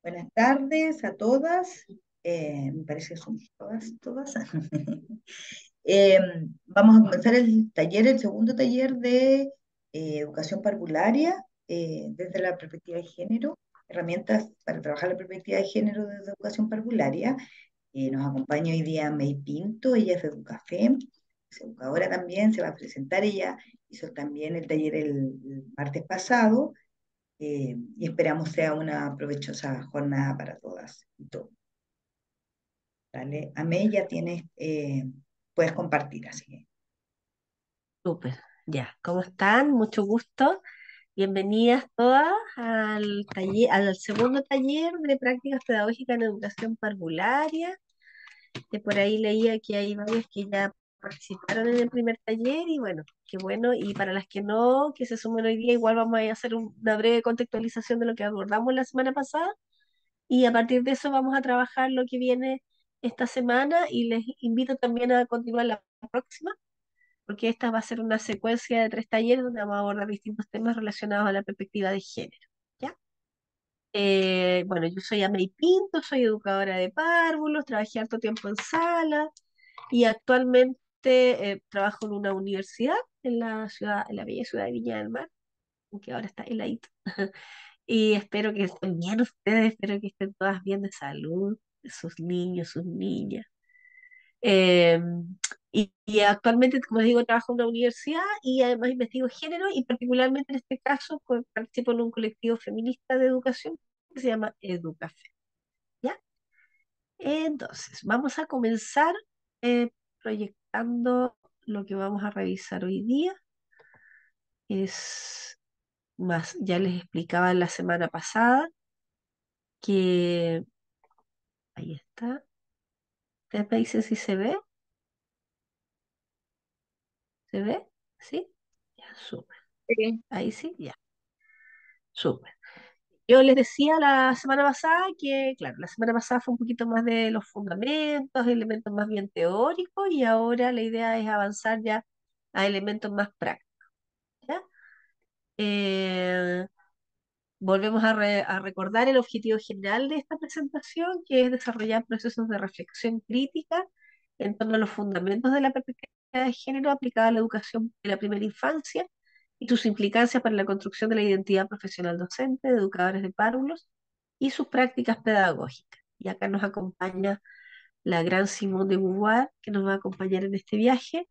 Buenas tardes a todas. Me parece que son todas. Eh, Vamos a comenzar el taller, el segundo taller de educación parvularia desde la perspectiva de género, herramientas para trabajar la perspectiva de género desde educación parvularia. Nos acompaña hoy día May Pinto, ella es de Educafem, es educadora también, se va a presentar. Ella hizo también el taller el martes pasado y esperamos sea una provechosa jornada para todas y todos. ¿Vale? Amé, ya tienes, puedes compartir, así que. Súper, ya. ¿Cómo están? Mucho gusto. Bienvenidas todas al taller, al segundo taller de prácticas pedagógicas en educación parvularia. Que por ahí leía que hay varias que ya participaron en el primer taller y bueno, qué bueno. Y para las que no, que se sumen hoy día, igual vamos a hacer una breve contextualización de lo que abordamos la semana pasada y a partir de eso vamos a trabajar lo que viene esta semana y les invito también a continuar la próxima porque esta va a ser una secuencia de tres talleres donde vamos a abordar distintos temas relacionados a la perspectiva de género. ¿Ya? Bueno, yo soy Amey Pinto, soy educadora de párvulos, trabajé harto tiempo en sala y actualmente trabajo en una universidad en la ciudad, en la bella ciudad de Viña del Mar, aunque ahora está heladito. Y espero que estén bien ustedes, espero que estén todas bien de salud, sus niños, sus niñas. Eh, y actualmente, como les digo, trabajo en una universidad y además investigo género y particularmente en este caso participo en un colectivo feminista de educación que se llama Educafe. ¿Ya? Entonces, vamos a comenzar proyectando lo que vamos a revisar hoy día. Es más, ya les explicaba la semana pasada que ahí está. Ustedes me dicen si se ve. ¿Se ve? ¿Sí? Ya, súper. Sí. Ahí sí, ya, súper. Yo les decía la semana pasada que, claro, la semana pasada fue un poquito más de los fundamentos, elementos más bien teóricos, y ahora la idea es avanzar ya a elementos más prácticos. ¿Ya? Eh, Volvemos a recordar el objetivo general de esta presentación, que es desarrollar procesos de reflexión crítica en torno a los fundamentos de la perspectiva de género aplicada a la educación de la primera infancia y sus implicancias para la construcción de la identidad profesional docente de educadores de párvulos y sus prácticas pedagógicas. Y acá nos acompaña la gran Simone de Beauvoir, que nos va a acompañar en este viaje,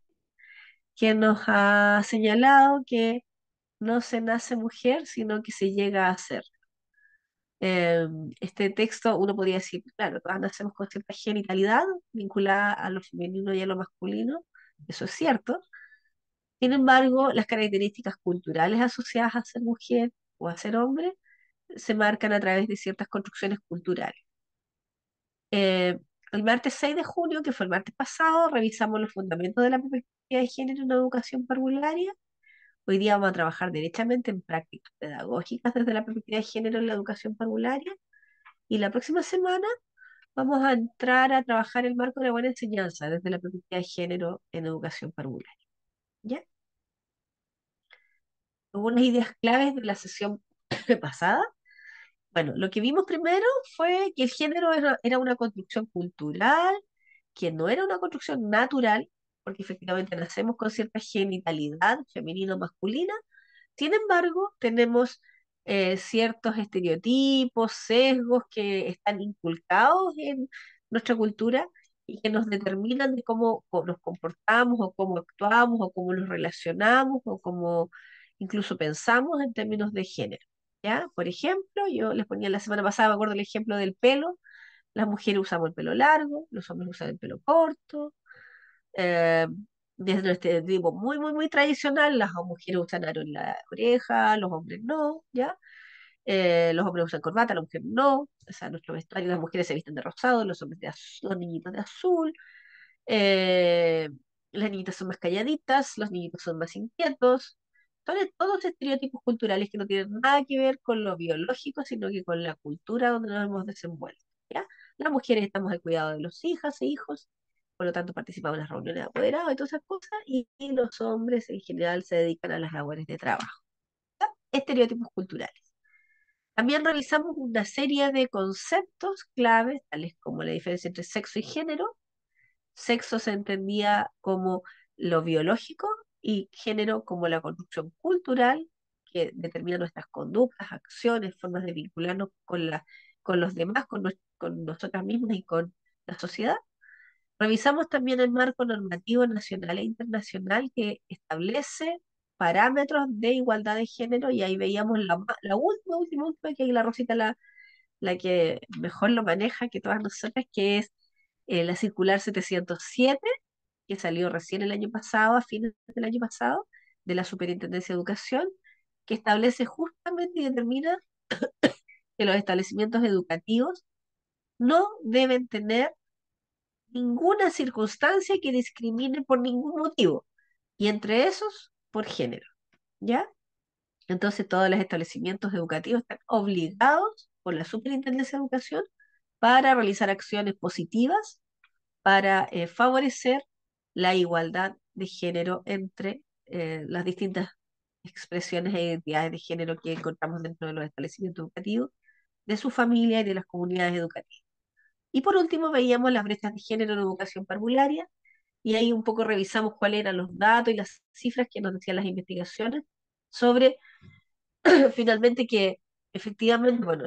que nos ha señalado que no se nace mujer, sino que se llega a ser. Eh, este texto, uno podría decir, claro, todas nacemos con cierta genitalidad vinculada a lo femenino y a lo masculino, eso es cierto. Sin embargo, las características culturales asociadas a ser mujer o a ser hombre se marcan a través de ciertas construcciones culturales. Eh, el martes 6 de junio, que fue el martes pasado, revisamos los fundamentos de la perspectiva de género en la educación parvularia. Hoy día vamos a trabajar derechamente en prácticas pedagógicas desde la perspectiva de género en la educación parvularia. Y la próxima semana vamos a entrar a trabajar el marco de la buena enseñanza desde la perspectiva de género en educación parvularia. ¿Ya? Algunas ideas claves de la sesión pasada. Bueno, lo que vimos primero fue que el género era una construcción cultural, que no era una construcción natural, porque efectivamente nacemos con cierta genitalidad femenino-masculina. Sin embargo, tenemos ciertos estereotipos, sesgos que están inculcados en nuestra cultura y que nos determinan de cómo nos comportamos o cómo actuamos o cómo nos relacionamos o cómo incluso pensamos en términos de género. ¿Ya? Por ejemplo, yo les ponía la semana pasada, me acuerdo el ejemplo del pelo. Las mujeres usamos el pelo largo, los hombres usan el pelo corto. eh, Desde nuestro estereotipo muy, muy, muy tradicional, las mujeres usan aro en la oreja, los hombres no, ¿ya? Los hombres usan corbata, las mujeres no. O sea, nuestro vestuario, las mujeres se visten de rosado, los hombres de azul, los niñitos de azul. eh, las niñitas son más calladitas, los niñitos son más inquietos. Son todos estereotipos culturales que no tienen nada que ver con lo biológico, sino que con la cultura donde nos hemos desenvuelto, ¿ya? Las mujeres estamos al cuidado de los hijas e hijos, por lo tanto participamos en las reuniones de apoderados y todas esas cosas, y los hombres en general se dedican a las labores de trabajo. Estereotipos culturales. También revisamos una serie de conceptos claves, tales como la diferencia entre sexo y género. Sexo se entendía como lo biológico y género como la construcción cultural que determina nuestras conductas, acciones, formas de vincularnos con los demás, con nosotras mismas y con la sociedad. Revisamos también el marco normativo nacional e internacional que establece parámetros de igualdad de género y ahí veíamos la última, que ahí la Rosita la que mejor lo maneja que todas nosotras, que es la circular 707 que salió recién el año pasado, a fines del año pasado, de la Superintendencia de Educación, que establece justamente y determina que los establecimientos educativos no deben tener ninguna circunstancia que discrimine por ningún motivo, y entre esos, por género, ¿ya? Entonces, todos los establecimientos educativos están obligados por la Superintendencia de Educación para realizar acciones positivas para favorecer la igualdad de género entre las distintas expresiones e identidades de género que encontramos dentro de los establecimientos educativos, de su familia y de las comunidades educativas. Y por último, veíamos las brechas de género en educación parvularia, y ahí un poco revisamos cuáles eran los datos y las cifras que nos decían las investigaciones sobre finalmente que efectivamente, bueno,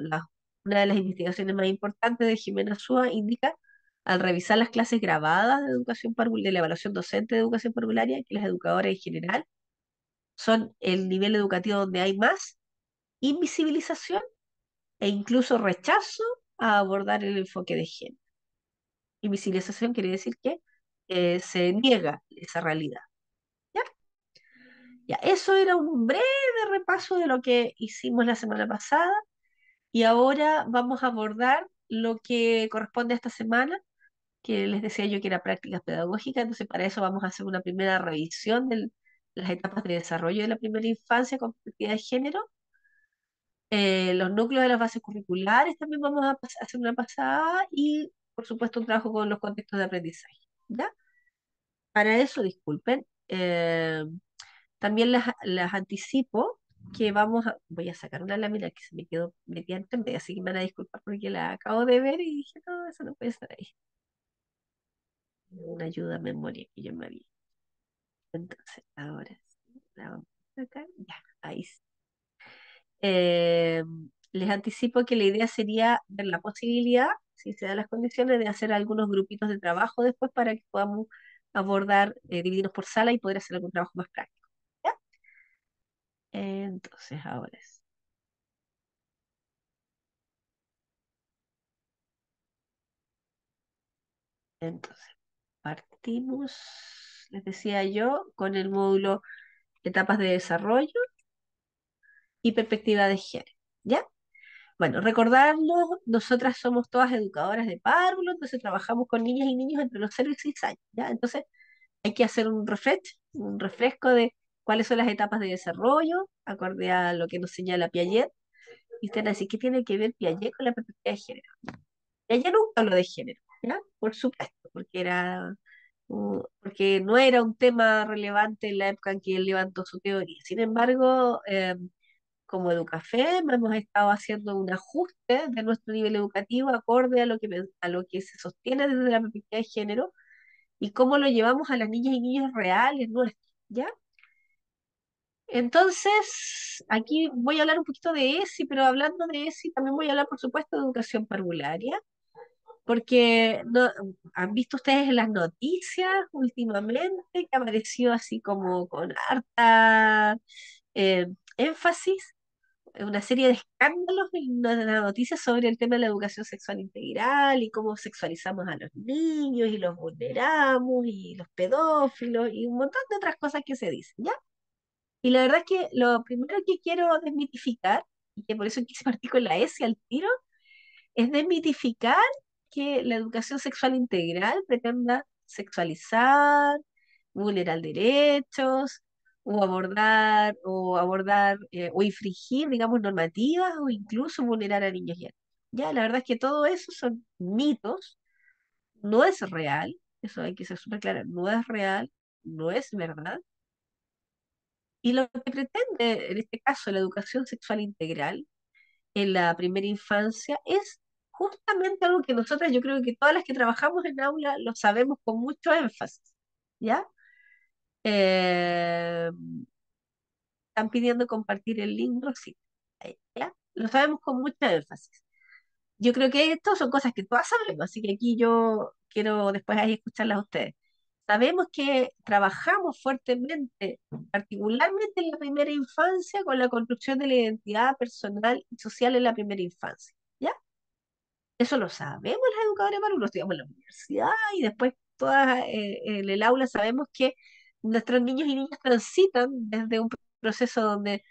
una de las investigaciones más importantes de Jimena Súa indica, al revisar las clases grabadas de educación parvularia, de la evaluación docente de educación parvularia, que las educadoras en general son el nivel educativo donde hay más invisibilización e incluso rechazo a abordar el enfoque de género. Invisibilización quiere decir que se niega esa realidad. ¿Ya? Ya, eso era un breve repaso de lo que hicimos la semana pasada. Y ahora vamos a abordar lo que corresponde a esta semana, que les decía yo que era prácticas pedagógicas. Entonces, para eso vamos a hacer una primera revisión de las etapas de desarrollo de la primera infancia con perspectiva de género. Los núcleos de las bases curriculares también vamos a hacer una pasada y, por supuesto, un trabajo con los contextos de aprendizaje. ¿Ya? Para eso, disculpen, también las anticipo que voy a sacar una lámina que se me quedó metida entre medio, así que me van a disculpar porque la acabo de ver y dije, no, eso no puede estar ahí. Una ayuda a memoria que yo me había. Entonces, ahora sí, la vamos a sacar. Ya, ahí sí. Eh, Les anticipo que la idea sería ver la posibilidad, si se dan las condiciones, de hacer algunos grupitos de trabajo después para que podamos abordar, dividirnos por sala y poder hacer algún trabajo más práctico. ¿Ya? Entonces, ahora sí. Entonces, partimos, les decía yo, con el módulo etapas de desarrollo y perspectiva de género. ¿Ya? Bueno, recordarnos, nosotras somos todas educadoras de párvulo, entonces trabajamos con niñas y niños entre los 0 y 6 años, ¿ya? Entonces hay que hacer un refresco de cuáles son las etapas de desarrollo, acorde a lo que nos señala Piaget, y ustedes así, ¿qué tiene que ver Piaget con la perspectiva de género? Piaget nunca habló de género, ¿ya? Por supuesto, porque no era un tema relevante en la época en que él levantó su teoría. Sin embargo, como Educafé hemos estado haciendo un ajuste de nuestro nivel educativo acorde a lo que se sostiene desde la perspectiva de género y cómo lo llevamos a las niñas y niños reales nuestros, ¿ya? Entonces, aquí voy a hablar un poquito de ESI, pero hablando de ESI también voy a hablar, por supuesto, de educación parvularia, porque han visto ustedes en las noticias últimamente que apareció así como con harta énfasis una serie de escándalos en las noticias sobre el tema de la educación sexual integral y cómo sexualizamos a los niños y los vulneramos y los pedófilos y un montón de otras cosas que se dicen, ¿ya? Y la verdad es que lo primero que quiero desmitificar, y que por eso quise partir con la S al tiro, es desmitificar que la educación sexual integral pretenda sexualizar, vulnerar derechos, o infringir, digamos, normativas, o incluso vulnerar a niños y a niñas. Ya, la verdad es que todo eso son mitos, no es real, eso hay que ser súper claro, no es real, no es verdad. Y lo que pretende, en este caso, la educación sexual integral, en la primera infancia es justamente algo que nosotras, yo creo que todas las que trabajamos en aula lo sabemos con mucho énfasis, ¿ya? Eh, Están pidiendo compartir el link, Rosita, ¿ya? Lo sabemos con mucho énfasis. Yo creo que esto son cosas que todas sabemos, así que aquí yo quiero después ahí escucharlas a ustedes. Sabemos que trabajamos fuertemente, particularmente en la primera infancia, con la construcción de la identidad personal y social en la primera infancia, ¿ya? Eso lo sabemos las educadoras para lo estudiamos en la universidad y después todas en el aula sabemos que nuestros niños y niñas transitan desde un proceso donde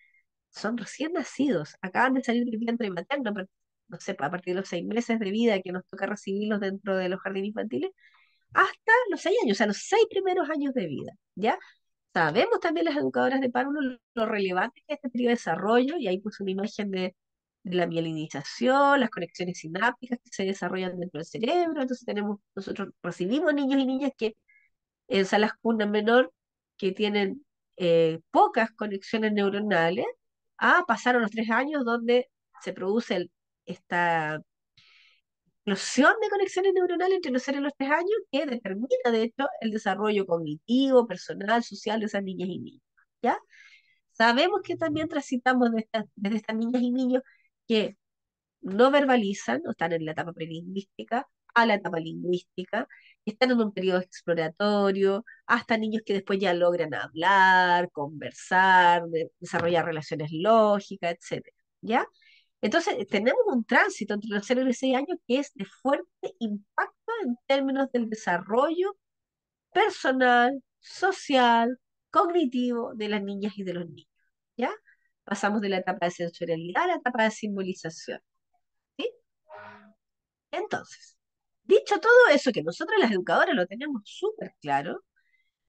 son recién nacidos, acaban de salir del vientre materno, no sé, a partir de los 6 meses de vida que nos toca recibirlos dentro de los jardines infantiles, hasta los 6 años, o sea, los 6 primeros años de vida, ¿ya? Sabemos también las educadoras de párvulo lo relevante que es este periodo de desarrollo, y ahí puse una imagen de la mielinización, las conexiones sinápticas que se desarrollan dentro del cerebro, entonces nosotros recibimos niños y niñas que en salas cuna menor que tienen pocas conexiones neuronales, a pasar a los 3 años donde se produce esta explosión de conexiones neuronales entre los 0 y los 3 años que determina, de hecho, el desarrollo cognitivo, personal, social de esas niñas y niños. ¿Ya? Sabemos que también transitamos desde estas niñas y niños que no verbalizan, o están en la etapa prelingüística, a la etapa lingüística, están en un periodo exploratorio, hasta niños que después ya logran hablar, conversar, desarrollar relaciones lógicas, etcétera, ¿ya? Entonces, tenemos un tránsito entre los 0 y los 6 años que es de fuerte impacto en términos del desarrollo personal, social, cognitivo de las niñas y de los niños, ¿ya? Pasamos de la etapa de sensorialidad a la etapa de simbolización, ¿sí? Entonces, dicho todo eso, que nosotros las educadoras lo tenemos súper claro,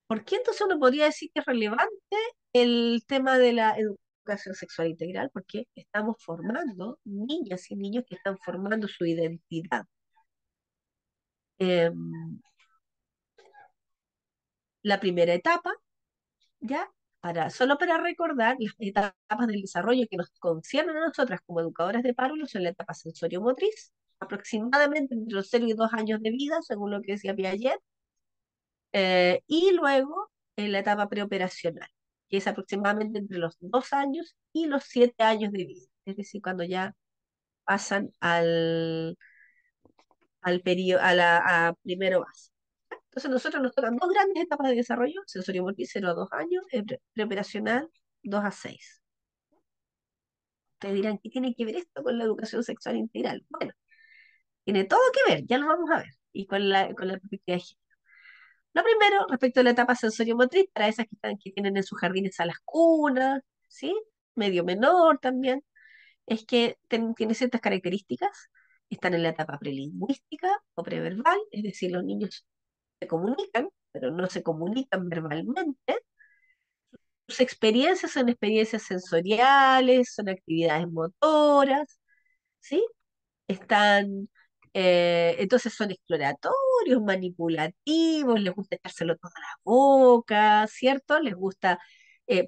¿por qué entonces uno podría decir que es relevante el tema de la educación sexual integral? Porque estamos formando niñas y niños que están formando su identidad. Eh, la primera etapa, ¿ya? Solo para recordar, las etapas del desarrollo que nos conciernen a nosotras como educadoras de párvulos son la etapa sensorio-motriz, aproximadamente entre los 0 y 2 años de vida, según lo que decía Piaget. Y luego en la etapa preoperacional, que es aproximadamente entre los 2 años y los 7 años de vida, es decir, cuando ya pasan al periodo, a primero base. Entonces, nosotros nos tocan dos grandes etapas de desarrollo: sensorio-motriz 0 a 2 años, preoperacional 2 a 6. Ustedes dirán, ¿qué tiene que ver esto con la educación sexual integral? Bueno, tiene todo que ver, ya lo vamos a ver, y con la perspectiva de género. Lo primero, respecto a la etapa sensorio-motriz, para esas que tienen en sus jardines a las cunas, ¿sí? Medio menor también, es que tiene ciertas características. Están en la etapa prelingüística o preverbal, es decir, los niños se comunican, pero no se comunican verbalmente. Sus experiencias son experiencias sensoriales, son actividades motoras, ¿sí? Están, entonces son exploratorios, manipulativos, les gusta echárselo todo a la boca, ¿cierto? Les gusta,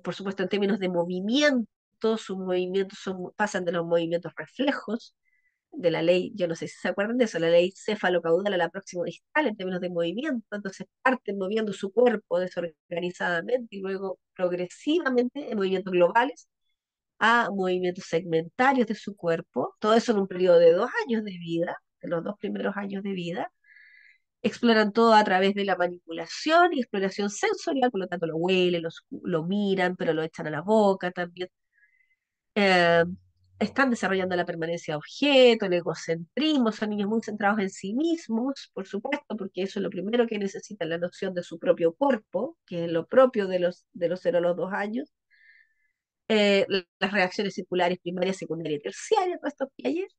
por supuesto, en términos de movimiento, sus movimientos pasan de los movimientos reflejos de la ley, yo no sé si se acuerdan de eso, la ley cefalocaudal a la próxima distal en términos de movimiento, entonces parten moviendo su cuerpo desorganizadamente y luego progresivamente en movimientos globales a movimientos segmentarios de su cuerpo, todo eso en un periodo de 2 años de vida, de los 2 primeros años de vida. Exploran todo a través de la manipulación y exploración sensorial, por lo tanto lo huelen, lo miran, pero lo echan a la boca también. Eh, Están desarrollando la permanencia de objeto, el egocentrismo, son niños muy centrados en sí mismos, por supuesto, porque eso es lo primero que necesitan, la noción de su propio cuerpo, que es lo propio de los 0 a los 2 años. Las reacciones circulares primarias, secundarias y terciarias, todos estos Piaget,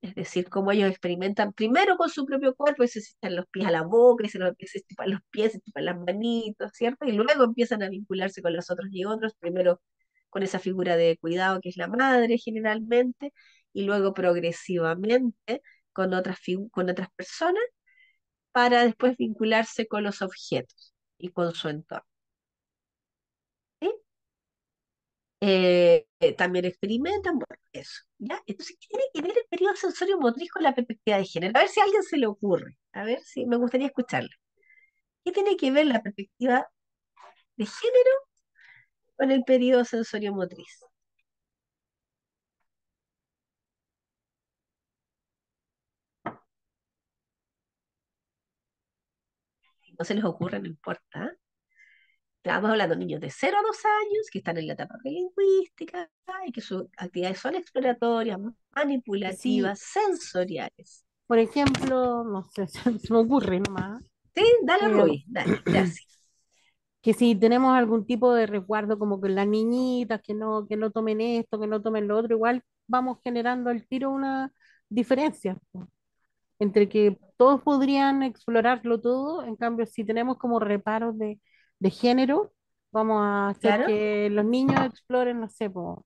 es decir, cómo ellos experimentan primero con su propio cuerpo y se sientan los pies a la boca y se chupan los pies, se chupan las manitos, ¿cierto? Y luego empiezan a vincularse con los otros y otros, primero con esa figura de cuidado que es la madre generalmente, y luego progresivamente con otras personas para después vincularse con los objetos y con su entorno. ¿Sí? También experimentan, bueno, eso, ¿ya? Entonces, ¿qué tiene que ver el periodo sensorio motriz con la perspectiva de género? A ver si a alguien se le ocurre, a ver si me gustaría escucharlo. ¿Qué tiene que ver la perspectiva de género con el periodo sensorio motriz? Si no se les ocurre, no importa. Estamos hablando de niños de 0 a 2 años que están en la etapa prelingüística y que sus actividades son exploratorias, Que sí, manipulativas, sensoriales. por ejemplo, no sé, se me ocurre nomás, Sí, dale, eh, Rubí, dale, gracias. que si tenemos algún tipo de resguardo como con las niñitas, que no tomen esto, que no tomen lo otro, igual vamos generando al tiro una diferencia po, entre que todos podrían explorarlo todo, en cambio si tenemos como reparos de género, vamos a hacer Claro, que los niños exploren, no sé, po,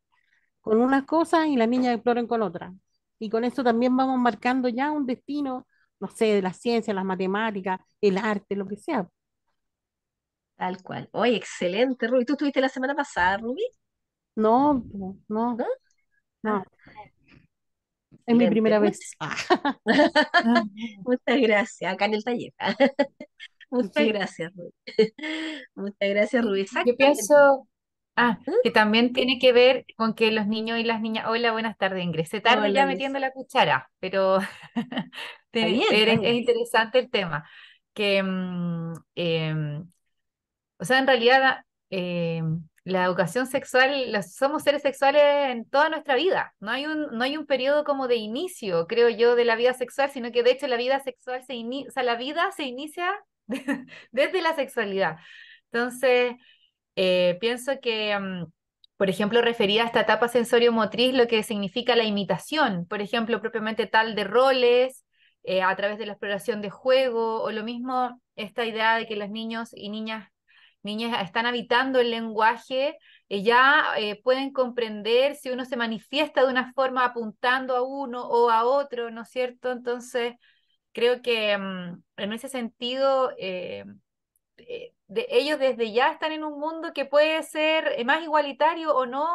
con unas cosas y las niñas exploren con otras. Y con eso también vamos marcando ya un destino, no sé, de la ciencia, las matemáticas, el arte, lo que sea. tal cual. Oye, excelente, Rubí. ¿Tú estuviste la semana pasada, Rubí? No, po, no, ¿No? Ah, no, es mi excelente. primera vez. Ah, Muchas gracias, acá en el taller. Muchas sí, gracias, Rubí. Muchas gracias, Rubí. Yo Exactamente. pienso, ¿Mm? que también tiene que ver con que los niños y las niñas, hola, buenas tardes, ingresé tarde Hola, ya Luz. metiendo la cuchara, pero Está bien, está es bien. interesante el tema, que, o sea, en realidad, la educación sexual, somos seres sexuales en toda nuestra vida, no hay un periodo como de inicio, creo yo, de la vida sexual, sino que de hecho la vida sexual o sea, la vida se inicia desde la sexualidad. Entonces, pienso que, por ejemplo, referida a esta etapa sensorio-motriz, lo que significa la imitación, por ejemplo, propiamente tal de roles, a través de la exploración de juego, o lo mismo esta idea de que los niños y niñas están habitando el lenguaje, ya pueden comprender si uno se manifiesta de una forma apuntando a uno o a otro, ¿no es cierto? Entonces, creo que en ese sentido, ellos desde ya están en un mundo que puede ser más igualitario o no,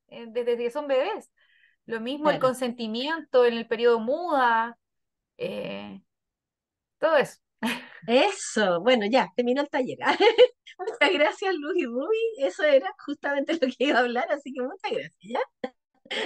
desde que son bebés. Lo mismo el Claro. consentimiento en el periodo muda, eh, todo eso. Eso, bueno, ya, terminó el taller. Muchas gracias, Luz y Ruby. Eso era justamente lo que iba a hablar, así que muchas gracias, ¿ya?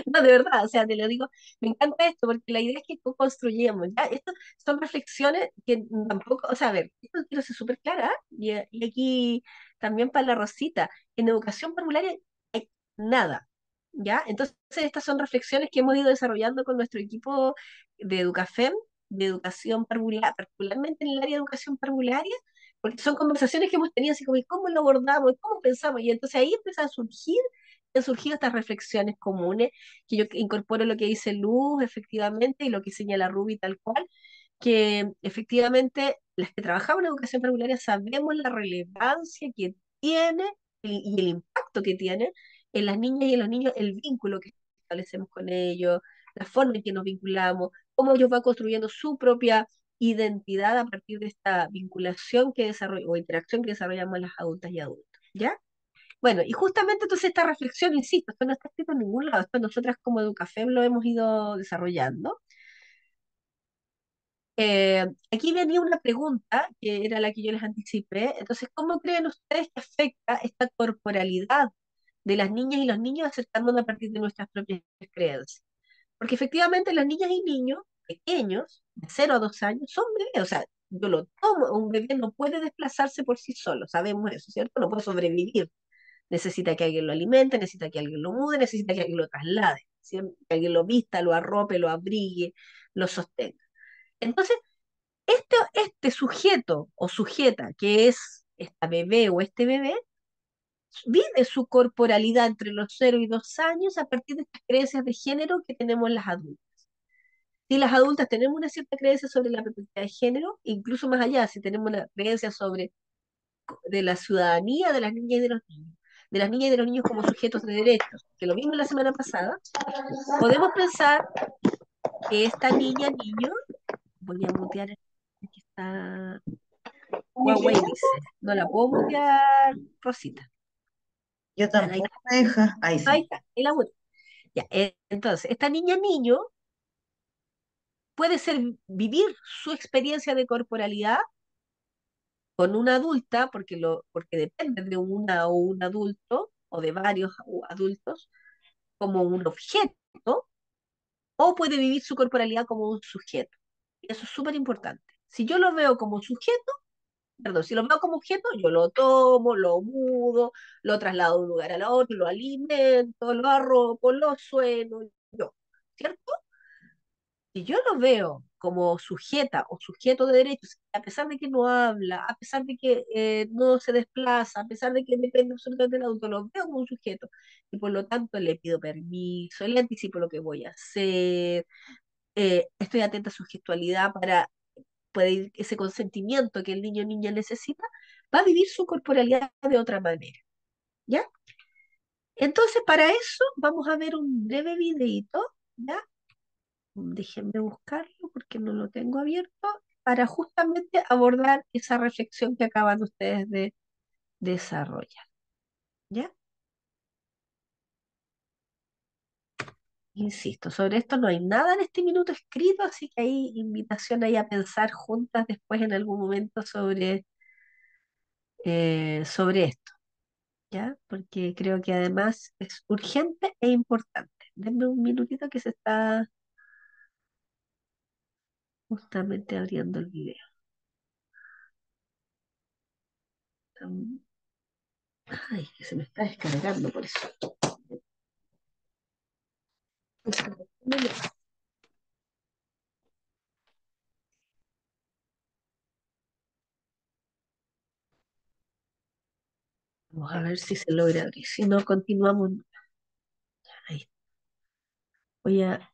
No, de verdad, o sea, te lo digo, me encanta esto, porque la idea es que construyamos, ¿ya? Estas son reflexiones que tampoco, o sea, a ver, esto quiero ser súper clara, y aquí también para la Rosita, en educación parvularia hay nada, ¿ya? Entonces, estas son reflexiones que hemos ido desarrollando con nuestro equipo de Educafem, de educación parvularia, particularmente en el área de educación parvularia, porque son conversaciones que hemos tenido así como, ¿y cómo lo abordamos? ¿Cómo pensamos? Y entonces ahí empieza a surgir han surgido estas reflexiones comunes, que yo incorporo lo que dice Luz, efectivamente, y lo que señala Ruby tal cual, que efectivamente las que trabajamos en educación parvularia sabemos la relevancia que tiene y el impacto que tiene en las niñas y en los niños, el vínculo que establecemos con ellos, la forma en que nos vinculamos, cómo ellos van construyendo su propia identidad a partir de esta vinculación que desarrolla o interacción que desarrollamos las adultas y adultos, ¿ya? Bueno, y justamente entonces esta reflexión, insisto, esto no está escrito en ningún lado, esto nosotras como Educafem lo hemos ido desarrollando. Aquí venía una pregunta, que era la que yo les anticipé, entonces, ¿cómo creen ustedes que afecta esta corporalidad de las niñas y los niños acercándonos a partir de nuestras propias creencias? Porque efectivamente las niñas y niños pequeños, de 0 a 2 años, son bebés, o sea, yo lo tomo, un bebé no puede desplazarse por sí solo, sabemos eso, ¿cierto? No puede sobrevivir. Necesita que alguien lo alimente, necesita que alguien lo mude, necesita que alguien lo traslade, ¿sí? Que alguien lo vista, lo arrope, lo abrigue, lo sostenga. Entonces, este sujeto o sujeta que es esta bebé o este bebé, vive su corporalidad entre los 0 y 2 años a partir de estas creencias de género que tenemos las adultas. Si las adultas tenemos una cierta creencia sobre la perspectiva de género, incluso más allá, si tenemos una creencia sobre de la ciudadanía de las niñas y de los niños, de las niñas y de los niños como sujetos de derechos, que lo vimos la semana pasada, podemos pensar que esta niña, niño, voy a mutear, aquí está Huawei, dice, no la puedo mutear, Rosita. Yo Ahí, tampoco me deja. Ahí ahí sí. está, ahí la muestra. Ya, entonces, esta niña niño puede ser vivir su experiencia de corporalidad con una adulta, porque depende de una o un adulto, o de varios adultos, como un objeto, o puede vivir su corporalidad como un sujeto. Y eso es súper importante. Si yo lo veo como sujeto, perdón, si lo veo como objeto, yo lo tomo, lo mudo, lo traslado de un lugar a otro, lo alimento, lo arropo, lo sueno, yo, ¿cierto? Si yo lo veo como sujeta o sujeto de derechos, a pesar de que no habla, a pesar de que no se desplaza, a pesar de que depende absolutamente del adulto, lo veo como un sujeto y por lo tanto le pido permiso, le anticipo lo que voy a hacer, estoy atenta a su gestualidad para poder ese consentimiento que el niño o niña necesita, va a vivir su corporalidad de otra manera, ¿ya? Entonces, para eso vamos a ver un breve videito, ¿ya? Déjenme buscarlo porque no lo tengo abierto, para justamente abordar esa reflexión que acaban ustedes de desarrollar, ¿ya? Insisto, sobre esto no hay nada en este minuto escrito, así que hay invitación ahí a pensar juntas después en algún momento sobre esto, ¿ya? Porque creo que además es urgente e importante. Denme un minutito que se está justamente abriendo el video. Ay, que se me está descargando por eso. Vamos a ver si se logra abrir. Si no, continuamos. Ahí. Voy a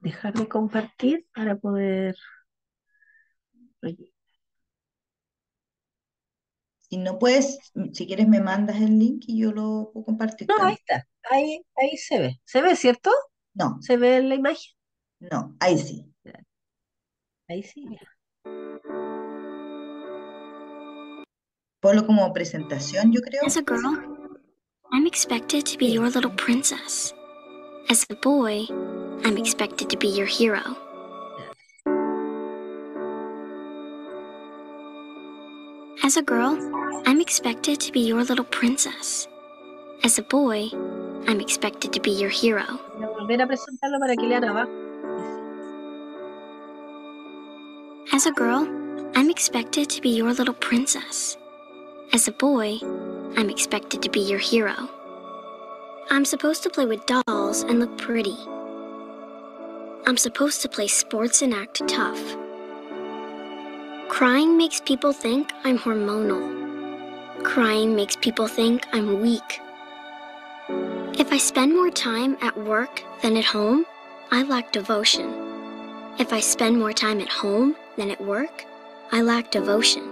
dejar de compartir para poder. Oye, Si no puedes, si quieres me mandas el link y yo lo puedo compartir no, ahí también. está. Ahí se ve. ¿Se ve, cierto? No, ¿Se ve en la imagen? no, ahí sí. Ahí sí. Ponlo como presentación, yo creo. As a girl, I'm expected to be Sí. your little princess. As a boy, I'm expected to be your hero. As a girl, I'm expected to be your little princess. As a boy, I'm expected to be your hero. Voy a volver a presentarlo para que lean abajo. As a girl, I'm expected to be your little princess. As a boy, I'm expected to be your hero. I'm supposed to play with dolls and look pretty. I'm supposed to play sports and act tough. Crying makes people think I'm hormonal. Crying makes people think I'm weak. If I spend more time at work than at home, I lack devotion. If I spend more time at home than at work, I lack devotion.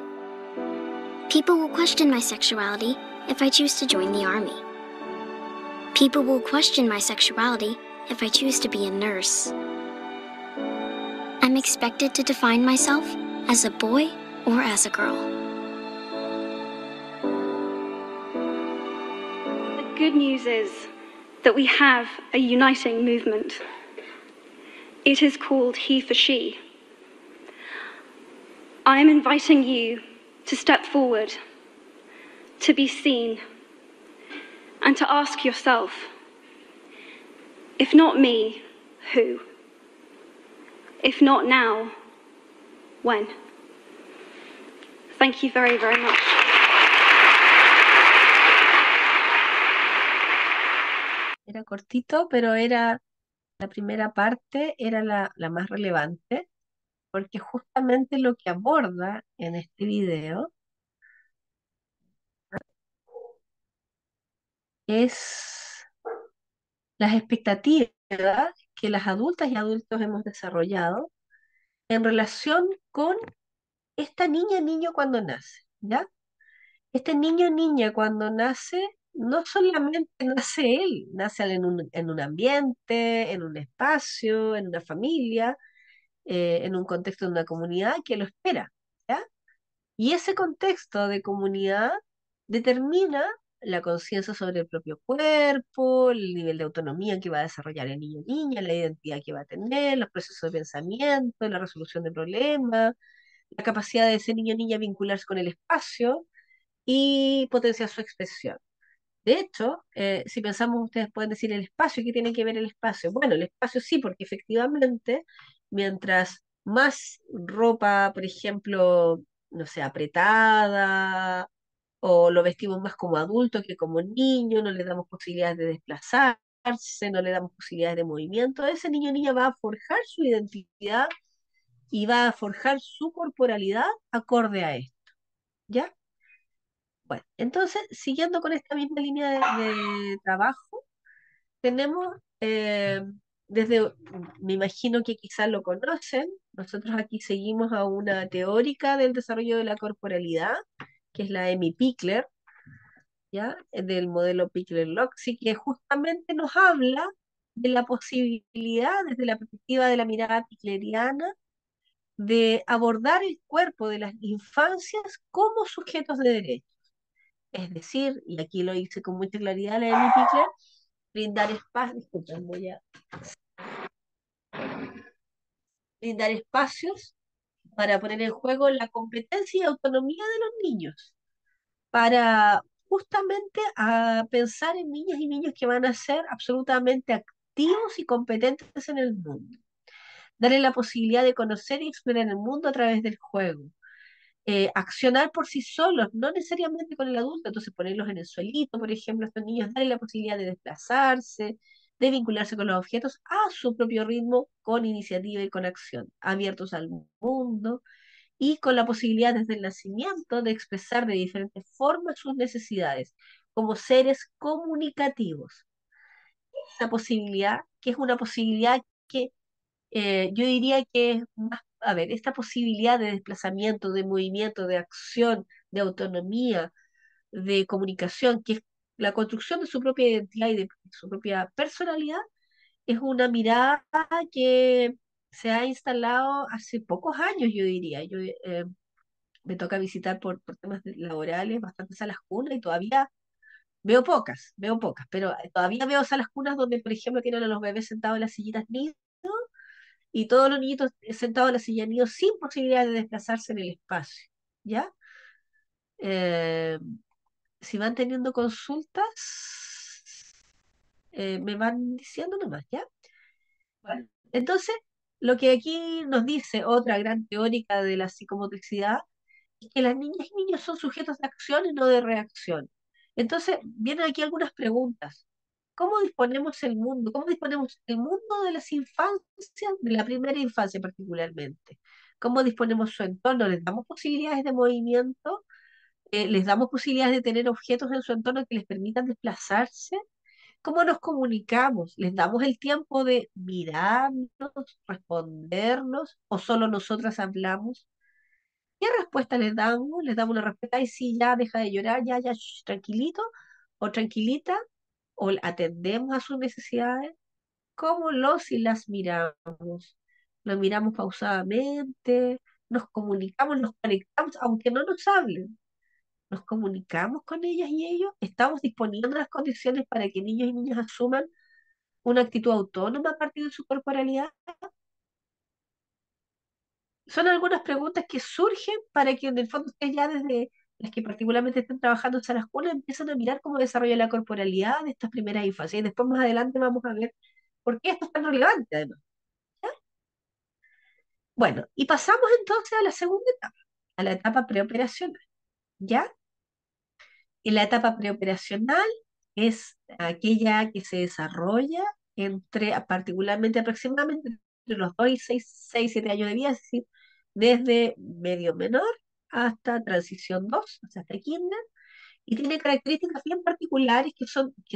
People will question my sexuality if I choose to join the army. People will question my sexuality if I choose to be a nurse. I'm expected to define myself as a boy or as a girl. The good news is that we have a uniting movement. It is called He for She. I am inviting you to step forward, to be seen, and to ask yourself, if not me, who? If not now, when? Thank you very, very much. Era cortito, pero era la primera parte, era la más relevante, porque justamente lo que aborda en este video es las expectativas que las adultas y adultos hemos desarrollado en relación con esta niña, niño cuando nace, ¿ya? Este niño, niña cuando nace, no solamente nace él, nace en un ambiente, en un espacio, en una familia, en un contexto de una comunidad que lo espera, ¿ya? Y ese contexto de comunidad determina la conciencia sobre el propio cuerpo, el nivel de autonomía que va a desarrollar el niño o niña, la identidad que va a tener, los procesos de pensamiento, la resolución de problemas, la capacidad de ese niño o niña vincularse con el espacio y potenciar su expresión. De hecho, si pensamos, ustedes pueden decir el espacio, ¿qué tiene que ver el espacio? Bueno, el espacio sí, porque efectivamente, mientras más ropa, por ejemplo, no sé, apretada, o lo vestimos más como adulto que como niño, no le damos posibilidades de desplazarse, no le damos posibilidades de movimiento, ese niño o niña va a forjar su identidad y va a forjar su corporalidad acorde a esto, ¿ya? Bueno, entonces, siguiendo con esta misma línea de trabajo, tenemos, desde, me imagino que quizás lo conocen, nosotros aquí seguimos a una teórica del desarrollo de la corporalidad, que es la Amy Pickler, ¿ya? Del modelo Pickler-Loxi, que justamente nos habla de la posibilidad, desde la perspectiva de la mirada pickleriana, de abordar el cuerpo de las infancias como sujetos de derecho. Es decir, y aquí lo hice con mucha claridad la Amy Pickler, brindar espacio, disculpen, brindar espacios para poner en juego la competencia y autonomía de los niños, para justamente a pensar en niñas y niños que van a ser absolutamente activos y competentes en el mundo. Darle la posibilidad de conocer y explorar el mundo a través del juego. Accionar por sí solos, no necesariamente con el adulto, entonces ponerlos en el suelito, por ejemplo, a estos niños, darle la posibilidad de desplazarse, de vincularse con los objetos a su propio ritmo, con iniciativa y con acción, abiertos al mundo y con la posibilidad desde el nacimiento de expresar de diferentes formas sus necesidades como seres comunicativos. Esa posibilidad, que es una posibilidad que yo diría que es más, a ver, esta posibilidad de desplazamiento, de movimiento, de acción, de autonomía, de comunicación, que es la construcción de su propia identidad y de su propia personalidad, es una mirada que se ha instalado hace pocos años, yo diría. Yo me toca visitar por temas laborales bastantes salas cunas y todavía veo pocas, pero todavía veo salas cunas donde, por ejemplo, tienen a los bebés sentados en las sillitas nido y todos los niñitos sentados en la silla de nido sin posibilidad de desplazarse en el espacio, ¿ya? Eh, si van teniendo consultas, me van diciendo nomás, ¿ya? Bueno, entonces, lo que aquí nos dice otra gran teórica de la psicomotricidad es que las niñas y niños son sujetos de acción y no de reacción. Entonces, vienen aquí algunas preguntas. ¿Cómo disponemos el mundo? ¿Cómo disponemos el mundo de las infancias, de la primera infancia particularmente? ¿Cómo disponemos su entorno? ¿Les damos posibilidades de movimiento? ¿Les damos posibilidades de tener objetos en su entorno que les permitan desplazarse? ¿Cómo nos comunicamos? ¿Les damos el tiempo de mirarnos, respondernos o solo nosotras hablamos? ¿Qué respuesta les damos? ¿Les damos una respuesta y sí, ya, deja de llorar, ya, ya, tranquilito o tranquilita? ¿O atendemos a sus necesidades? ¿Cómo los y las miramos? Los miramos pausadamente, nos comunicamos, nos conectamos, aunque no nos hablen. Nos comunicamos con ellas y ellos, estamos disponiendo las condiciones para que niños y niñas asuman una actitud autónoma a partir de su corporalidad. Son algunas preguntas que surgen para que en el fondo ustedes ya desde las que particularmente estén trabajando en salas cunas empiezan a mirar cómo desarrolla la corporalidad de estas primeras infancias. Y después más adelante vamos a ver por qué esto es tan relevante además. ¿Ya? Bueno, y pasamos entonces a la segunda etapa, a la etapa preoperacional. ¿Ya? Y la etapa preoperacional es aquella que se desarrolla entre, particularmente aproximadamente entre los 2 y 6 7 años de vida, es decir, desde medio menor hasta transición 2, o sea, hasta kinder, y tiene características bien particulares que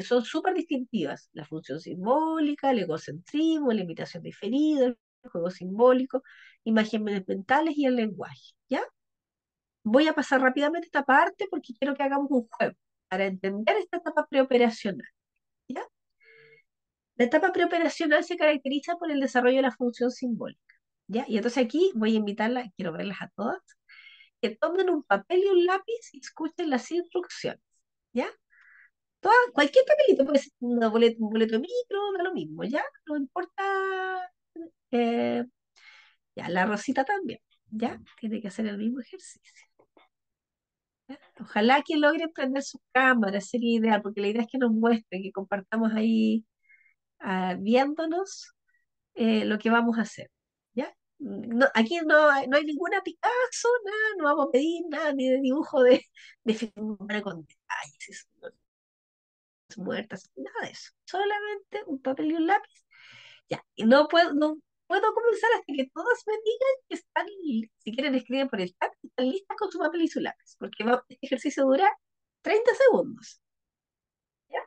son súper distintivas. La función simbólica, el egocentrismo, la imitación diferida, el juego simbólico, imágenes mentales y el lenguaje, ¿ya? Voy a pasar rápidamente esta parte porque quiero que hagamos un juego para entender esta etapa preoperacional, ¿ya? La etapa preoperacional se caracteriza por el desarrollo de la función simbólica, ¿ya? Y entonces aquí voy a invitarlas, quiero verlas a todas, que tomen un papel y un lápiz y escuchen las instrucciones. ¿ya? Cualquier papelito, puede ser un boleto de micro, da lo mismo, ¿ya? No importa, eh, ya, la Rosita también, ¿ya? Tiene que hacer el mismo ejercicio. ¿Ya? Ojalá que logren prender sus cámaras, sería ideal, porque la idea es que nos muestren, que compartamos ahí viéndonos lo que vamos a hacer, ¿ya? Aquí no hay ninguna Picasso, nada, no vamos a pedir nada, ni de dibujo de figura con detalles, muertas, nada de eso. Solamente un papel y un lápiz. Ya, y no puedo comenzar hasta que todas me digan que están, si quieren escribir por el chat, que están listas con su papel y su lápiz, porque este ejercicio dura 30 segundos. ¿Ya?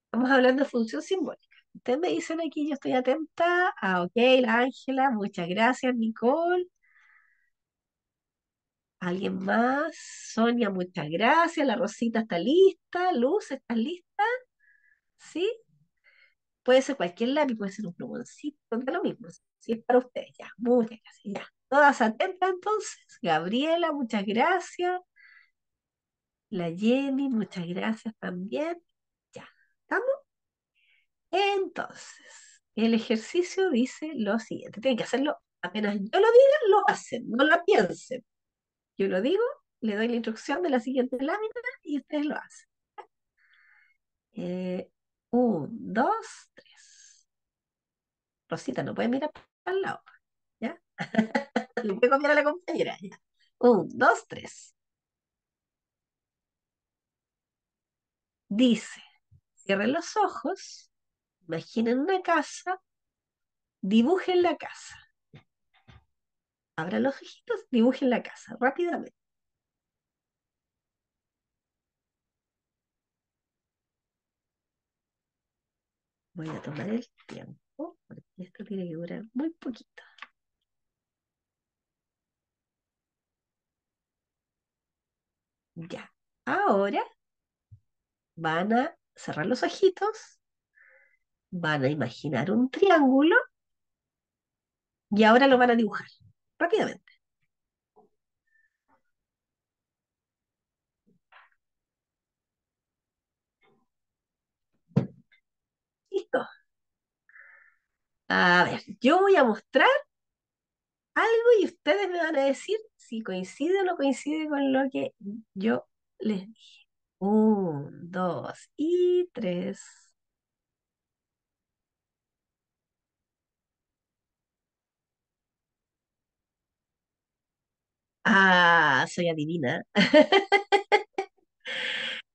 Estamos hablando de función simbólica. Ustedes me dicen aquí, yo estoy atenta. Ok, la Ángela, muchas gracias, Nicole. ¿Alguien más? Sonia, muchas gracias. La Rosita está lista. Luz, ¿estás lista? ¿Sí? Puede ser cualquier lápiz, puede ser un plumoncito, da lo mismo. Si es para ustedes, ya. Muchas gracias. Ya. Todas atentas entonces. Gabriela, muchas gracias. La Jenny, muchas gracias también. Ya. ¿Estamos? Entonces, el ejercicio dice lo siguiente. Tienen que hacerlo apenas yo lo diga, lo hacen, no lo piensen. Yo lo digo, le doy la instrucción de la siguiente lámina y ustedes lo hacen. Un, dos, tres. Rosita, no puede mirar para el lado, ¿ya? Le voy a copiar a la compañera, ya. Un, dos, tres. Dice, cierren los ojos, imaginen una casa, dibujen la casa. Abran los ojitos, dibujen la casa rápidamente. Voy a tomar el tiempo, porque esto tiene que durar muy poquito. Ya. Ahora van a cerrar los ojitos, van a imaginar un triángulo y ahora lo van a dibujar rápidamente. ¿Listo? A ver, yo voy a mostrar algo y ustedes me van a decir si coincide o no coincide con lo que yo les dije. Un, dos y tres. Ah, soy adivina.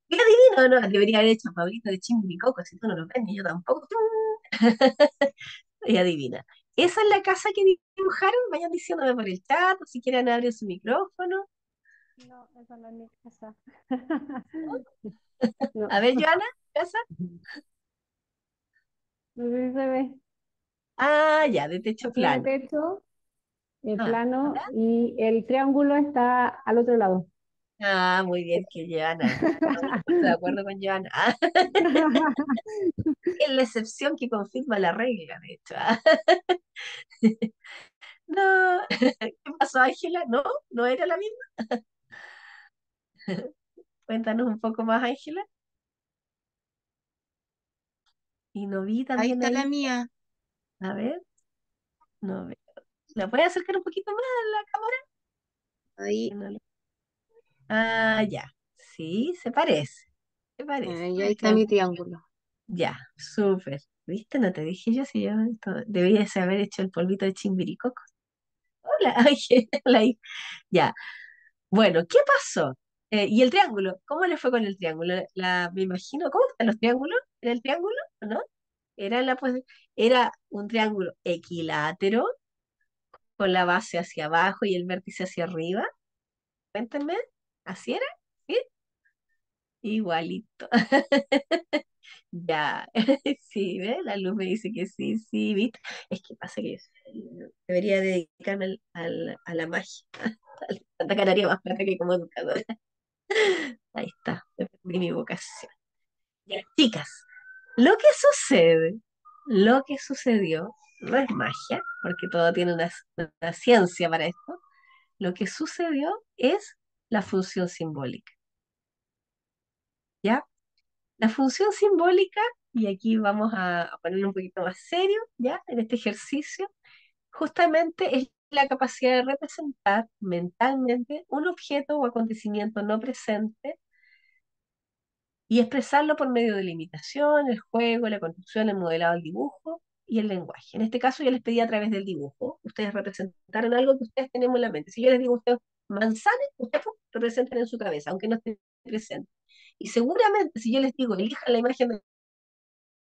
¿Qué adivino? No, debería haber hecho Pablito de Chimbicoco, si tú no lo ves, ni yo tampoco. Y adivina. Esa es la casa que dibujaron. Vayan diciéndome por el chat o si quieren abrir su micrófono. No, esa no es mi casa. No, A ver, Joana, casa. no sé si se ve. Ah, ya, de techo Tiene plano. techo, Ah, plano y el triángulo está al otro lado. muy bien, que Joana. Estoy de acuerdo con Joana. Ah, es la excepción que confirma la regla, de hecho. Ah. No, ¿qué pasó, Ángela? ¿No? ¿No era la misma? Cuéntanos un poco más, Ángela. Y no vi Ahí también está la ahí. mía. A ver, no veo. ¿La puedes acercar un poquito más a la cámara? Ahí, Que no ya. Sí, se parece. Se parece. ahí está mi triángulo. Ya, súper. ¿Viste? No te dije yo si yo debías haber hecho el polvito de Chimbiricoco. Hola, Ángela. Ya. Bueno, ¿qué pasó? ¿Y el triángulo? ¿Cómo le fue con el triángulo? Me imagino, ¿cómo están los triángulos? ¿Era el triángulo o no? Era un triángulo equilátero con la base hacia abajo y el vértice hacia arriba. Cuéntenme, ¿así era? ¿Sí? Igualito. Ya, sí, ¿ves? La luz me dice que sí, sí, ¿viste? Es que pasa que debería dedicarme a la magia. Tanta ganaría más plata que como educadora. Ahí está, perdí mi vocación. Ya, chicas, lo que sucede, lo que sucedió, no es magia, porque todo tiene una ciencia para esto. Lo que sucedió es la función simbólica. ¿ya? La función simbólica, y aquí vamos a ponerlo un poquito más serio, ¿ya? En este ejercicio, justamente es la capacidad de representar mentalmente un objeto o acontecimiento no presente y expresarlo por medio de la imitación, el juego, la construcción, el modelado, el dibujo y el lenguaje. En este caso yo les pedí a través del dibujo, ustedes representaron algo que ustedes tenemos en la mente. Si yo les digo a ustedes manzana, ustedes representan en su cabeza, aunque no esté presente. Y seguramente si yo les digo elijan la imagen de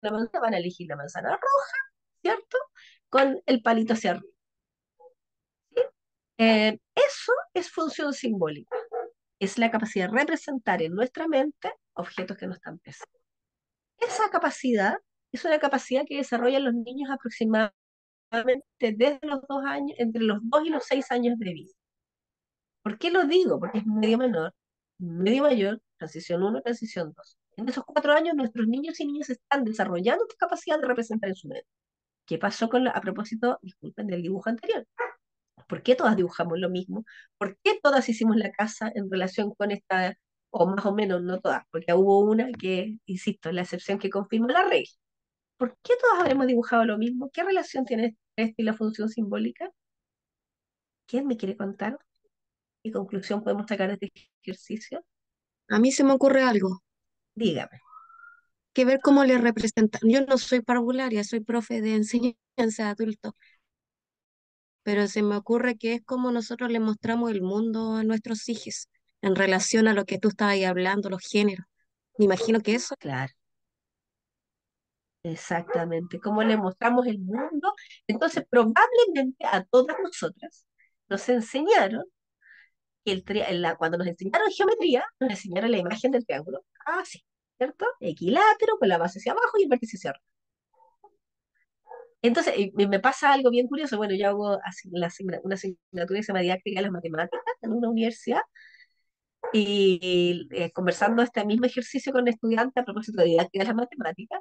la manzana, van a elegir la manzana roja, ¿cierto? Con el palito hacia arriba. ¿Sí? Eso es función simbólica. Es la capacidad de representar en nuestra mente objetos que no están presentes. Esa capacidad es una capacidad que desarrollan los niños aproximadamente desde los 2 años, entre los 2 y los 6 años de vida. ¿Por qué lo digo? Porque es medio menor, medio mayor, transición uno, transición 2. En esos 4 años nuestros niños y niñas están desarrollando esta capacidad de representar en su mente. ¿Qué pasó a propósito, disculpen, del dibujo anterior? ¿Por qué todas dibujamos lo mismo? ¿Por qué todas hicimos la casa en relación con esta, o más o menos, no todas, porque hubo una que, insisto, es la excepción que confirma la regla? ¿Por qué todas habremos dibujado lo mismo? ¿Qué relación tiene esto y la función simbólica? ¿Quién me quiere contar? ¿Qué conclusión podemos sacar de este ejercicio? A mí se me ocurre algo, Dígame. que ver cómo le representan. Yo no soy parvularia, soy profe de enseñanza de adultos, pero se me ocurre que es como nosotros le mostramos el mundo a nuestros hijos en relación a lo que tú estabas ahí hablando, los géneros. Me imagino que eso. Claro, exactamente. ¿Cómo le mostramos el mundo? Entonces, probablemente a todas nosotras nos enseñaron que cuando nos enseñaron geometría, nos enseñaron la imagen del triángulo así, ¿cierto? Equilátero, con la base hacia abajo y el vértice hacia arriba. Entonces, me pasa algo bien curioso. Bueno, yo hago una asignatura que se llama Didáctica de las Matemáticas en una universidad y conversando este mismo ejercicio con estudiantes a propósito de didáctica de las matemáticas,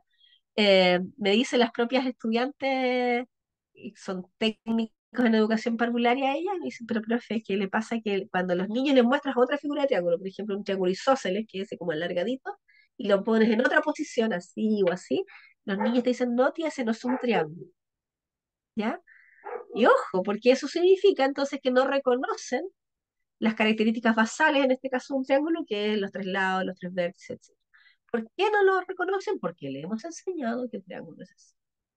me dicen las propias estudiantes, y son técnicos en educación parvularia, ellas me dicen, pero profe, ¿qué le pasa? Que cuando a los niños les muestras otra figura de triángulo, por ejemplo, un triángulo isósceles, que es ese como alargadito, y lo pones en otra posición, así o así, los niños te dicen, no, tía, ese no es un triángulo, ¿ya? Y ojo, porque eso significa entonces que no reconocen las características basales, en este caso un triángulo, que es los tres lados, los tres vértices, etc. ¿Por qué no lo reconocen? Porque le hemos enseñado que el triángulo es así.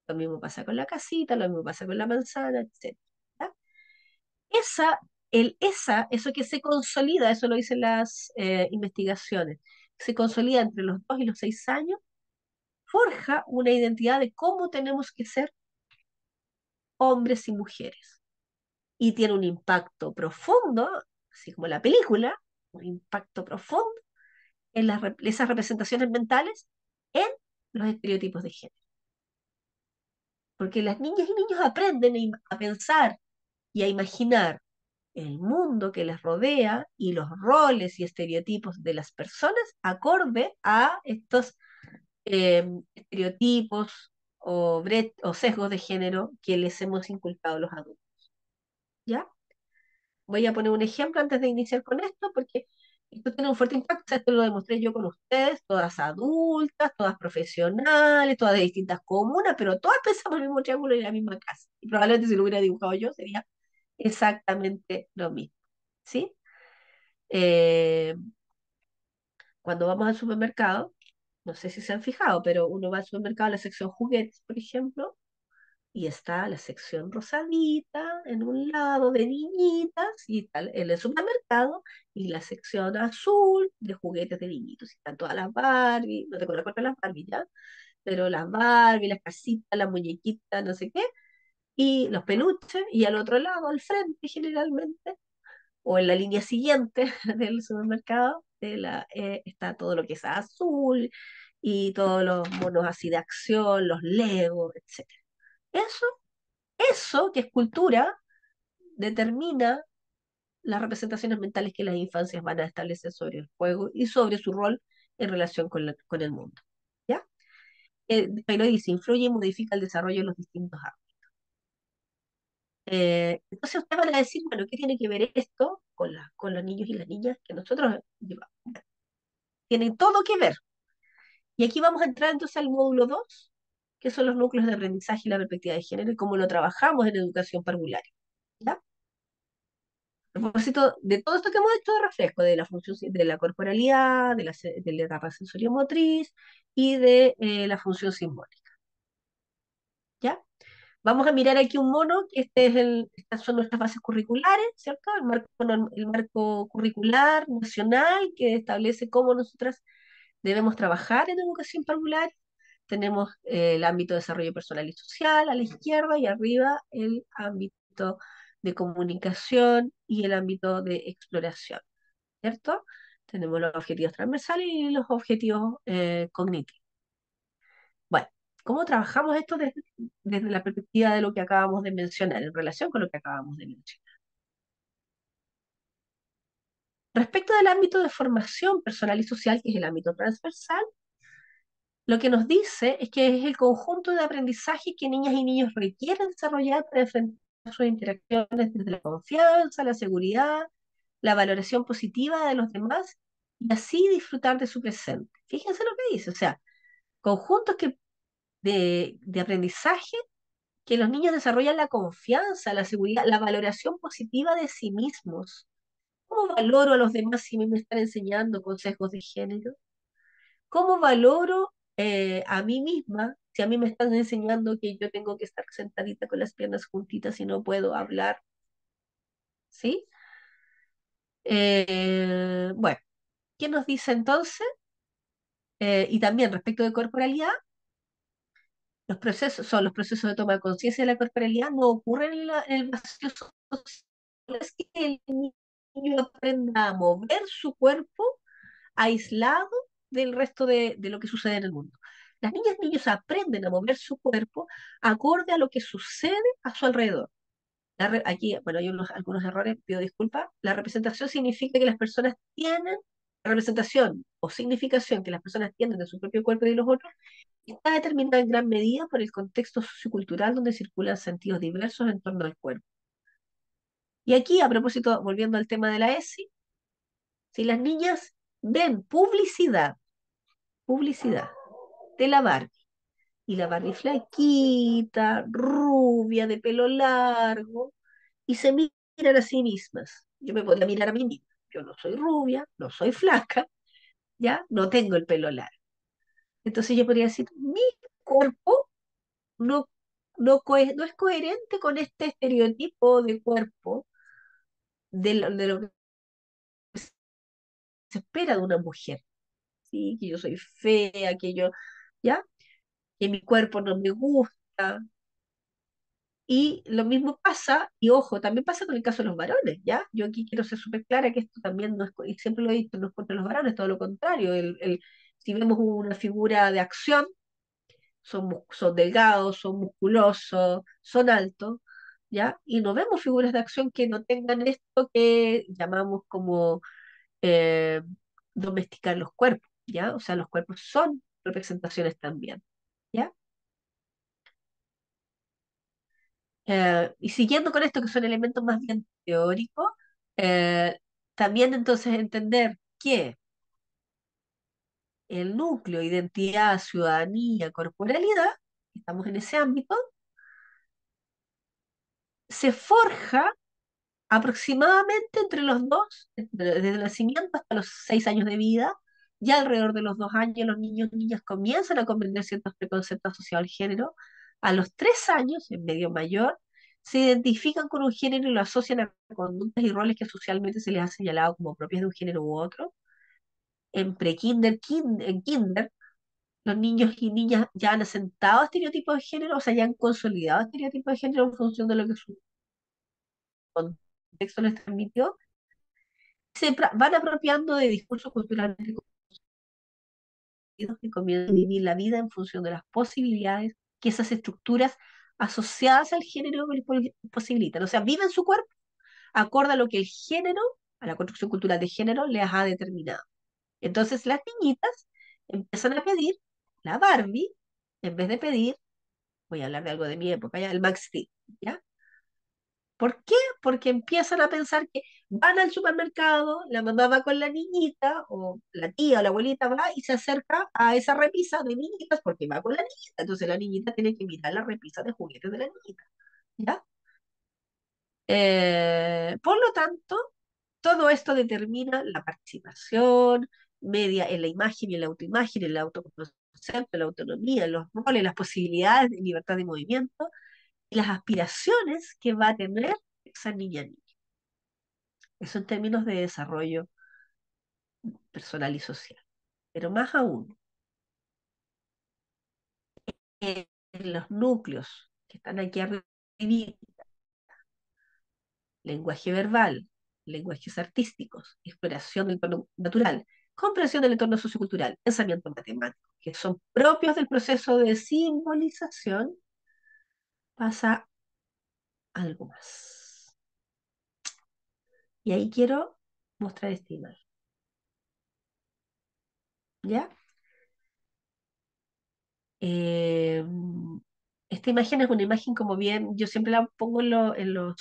Lo mismo pasa con la casita, lo mismo pasa con la manzana, etc. ¿Ya? Eso que se consolida, eso lo dicen las investigaciones, se consolida entre los 2 y los 6 años, forja una identidad de cómo tenemos que ser hombres y mujeres. Y tiene un impacto profundo, así como la película, un impacto profundo en esas representaciones mentales en los estereotipos de género. Porque las niñas y niños aprenden a pensar y a imaginar el mundo que les rodea y los roles y estereotipos de las personas acorde a estos estereotipos o sesgos de género que les hemos inculcado los adultos. ¿Ya? Voy a poner un ejemplo antes de iniciar con esto, porque esto tiene un fuerte impacto. Esto lo demostré yo con ustedes, todas adultas, todas profesionales, todas de distintas comunas, pero todas pensamos en el mismo triángulo y en la misma casa. Y probablemente si lo hubiera dibujado yo sería exactamente lo mismo. ¿Sí? Eh, Cuando vamos al supermercado, no sé si se han fijado, pero uno va al supermercado a la sección juguetes, por ejemplo, y está la sección rosadita en un lado de niñitas, y está el supermercado, y la sección azul de juguetes de niñitos. Y están todas las Barbie, no te acuerdas cuál las Barbie ya, pero las Barbie, las casitas, las muñequitas, no sé qué, y los peluches, y al otro lado, al frente generalmente, o en la línea siguiente del supermercado, está todo lo que es azul, y todos los monos así de acción, los Legos, etc. Eso que es cultura, determina las representaciones mentales que las infancias van a establecer sobre el juego y sobre su rol en relación con el mundo. ¿Ya? Lo dice, influye y modifica el desarrollo de los distintos ámbitos. Entonces ustedes van a decir, bueno, ¿qué tiene que ver esto con los niños y las niñas que nosotros llevamos? Tiene todo que ver, Y aquí vamos a entrar entonces al módulo 2, que son los núcleos de aprendizaje y la perspectiva de género y cómo lo trabajamos en educación parvularia. ¿Ya? A propósito de todo esto que hemos hecho de refresco, de la función de la corporalidad, de la etapa sensoriomotriz y de la función simbólica. ¿Ya? Vamos a mirar aquí un mono, que estas son nuestras bases curriculares, ¿cierto? El marco curricular nacional que establece cómo nosotras debemos trabajar en educación parvular. Tenemos el ámbito de desarrollo personal y social a la izquierda y arriba el ámbito de comunicación y el ámbito de exploración, ¿cierto? Tenemos los objetivos transversales y los objetivos cognitivos. Bueno, ¿cómo trabajamos esto desde la perspectiva de lo que acabamos de mencionar, en relación con lo que acabamos de mencionar? Respecto del ámbito de formación personal y social, que es el ámbito transversal, lo que nos dice es que es el conjunto de aprendizaje que niñas y niños requieren desarrollar para enfrentar sus interacciones desde la confianza, la seguridad, la valoración positiva de los demás y así disfrutar de su presente. Fíjense lo que dice, o sea, conjuntos de aprendizaje que los niños desarrollan la confianza, la seguridad, la valoración positiva de sí mismos. ¿Cómo valoro a los demás si me están enseñando consejos de género? ¿Cómo valoro a mí misma si a mí me están enseñando que yo tengo que estar sentadita con las piernas juntitas y no puedo hablar? ¿Sí? Bueno, ¿qué nos dice entonces? Y también respecto de corporalidad, los procesos de toma de conciencia de la corporalidad no ocurren en el vacío social. Es que el niño aprenda a mover su cuerpo aislado del resto de lo que sucede en el mundo. Las niñas y niños aprenden a mover su cuerpo acorde a lo que sucede a su alrededor. Aquí, bueno, hay algunos errores, pido disculpas. La representación significa que las personas tienen, la representación o significación que las personas tienen de su propio cuerpo y de los otros, está determinada en gran medida por el contexto sociocultural donde circulan sentidos diversos en torno al cuerpo. Y aquí, a propósito, volviendo al tema de la ESI, si las niñas ven publicidad de la Barbie, y la Barbie flaquita, rubia, de pelo largo, y se miran a sí mismas. Yo me podría mirar a mí misma. Yo no soy rubia, no soy flaca, ¿ya? No tengo el pelo largo. Entonces yo podría decir, mi cuerpo no, no es coherente con este estereotipo de cuerpo de lo que se espera de una mujer, ¿sí? Que yo soy fea, que yo, ¿ya? Que mi cuerpo no me gusta. Y lo mismo pasa, y ojo, también pasa con el caso de los varones, ¿ya? Yo aquí quiero ser súper clara que esto también no es, y siempre lo he dicho, no es contra los varones, todo lo contrario. Si vemos una figura de acción, son delgados, son musculosos, son altos, ¿ya? Y no vemos figuras de acción que no tengan esto que llamamos como eh, domesticar los cuerpos, ¿ya? O sea, los cuerpos son representaciones también, ¿ya? Y siguiendo con esto, que son elementos más bien teóricos, eh, también entonces entender que el núcleo, identidad, ciudadanía, corporalidad, estamos en ese ámbito, se forja aproximadamente entre los dos, desde el nacimiento hasta los 6 años de vida. Ya alrededor de los 2 años los niños y niñas comienzan a comprender ciertos preconceptos asociados al género. A los 3 años, en medio mayor, se identifican con un género y lo asocian a conductas y roles que socialmente se les ha señalado como propias de un género u otro. En prekinder, en kinder, los niños y niñas ya han asentado estereotipos de género, o sea, ya han consolidado estereotipos de género en función de lo que su contexto les transmitió, van apropiando de discursos culturales que comienzan a vivir la vida en función de las posibilidades que esas estructuras asociadas al género les posibilitan. O sea, viven su cuerpo acorde a lo que el género, a la construcción cultural de género, les ha determinado. Entonces las niñitas empiezan a pedir la Barbie en vez de pedir, voy a hablar de algo de mi época, ya, el Max Steel, ¿ya? ¿Por qué? Porque empiezan a pensar que Van al supermercado, la mamá va con la niñita, o la tía o la abuelita va y se acerca a esa repisa de niñitas porque va con la niñita. Entonces la niñita tiene que mirar la repisa de juguetes de la niñita. ¿Ya? Por lo tanto, todo esto determina la participación media en la imagen y en la autoimagen, en el autoconcepto, en la autonomía, en los roles, las posibilidades de libertad de movimiento y las aspiraciones que va a tener esa niña. Eso en términos de desarrollo personal y social. Pero más aún, en los núcleos que están aquí arriba, lenguaje verbal, lenguajes artísticos, exploración del entorno natural, comprensión del entorno sociocultural, pensamiento matemático, que son propios del proceso de simbolización, pasa algo más. Y ahí quiero mostrar esta imagen. ¿Ya? Eh, Esta imagen es una imagen como bien, yo siempre la pongo en los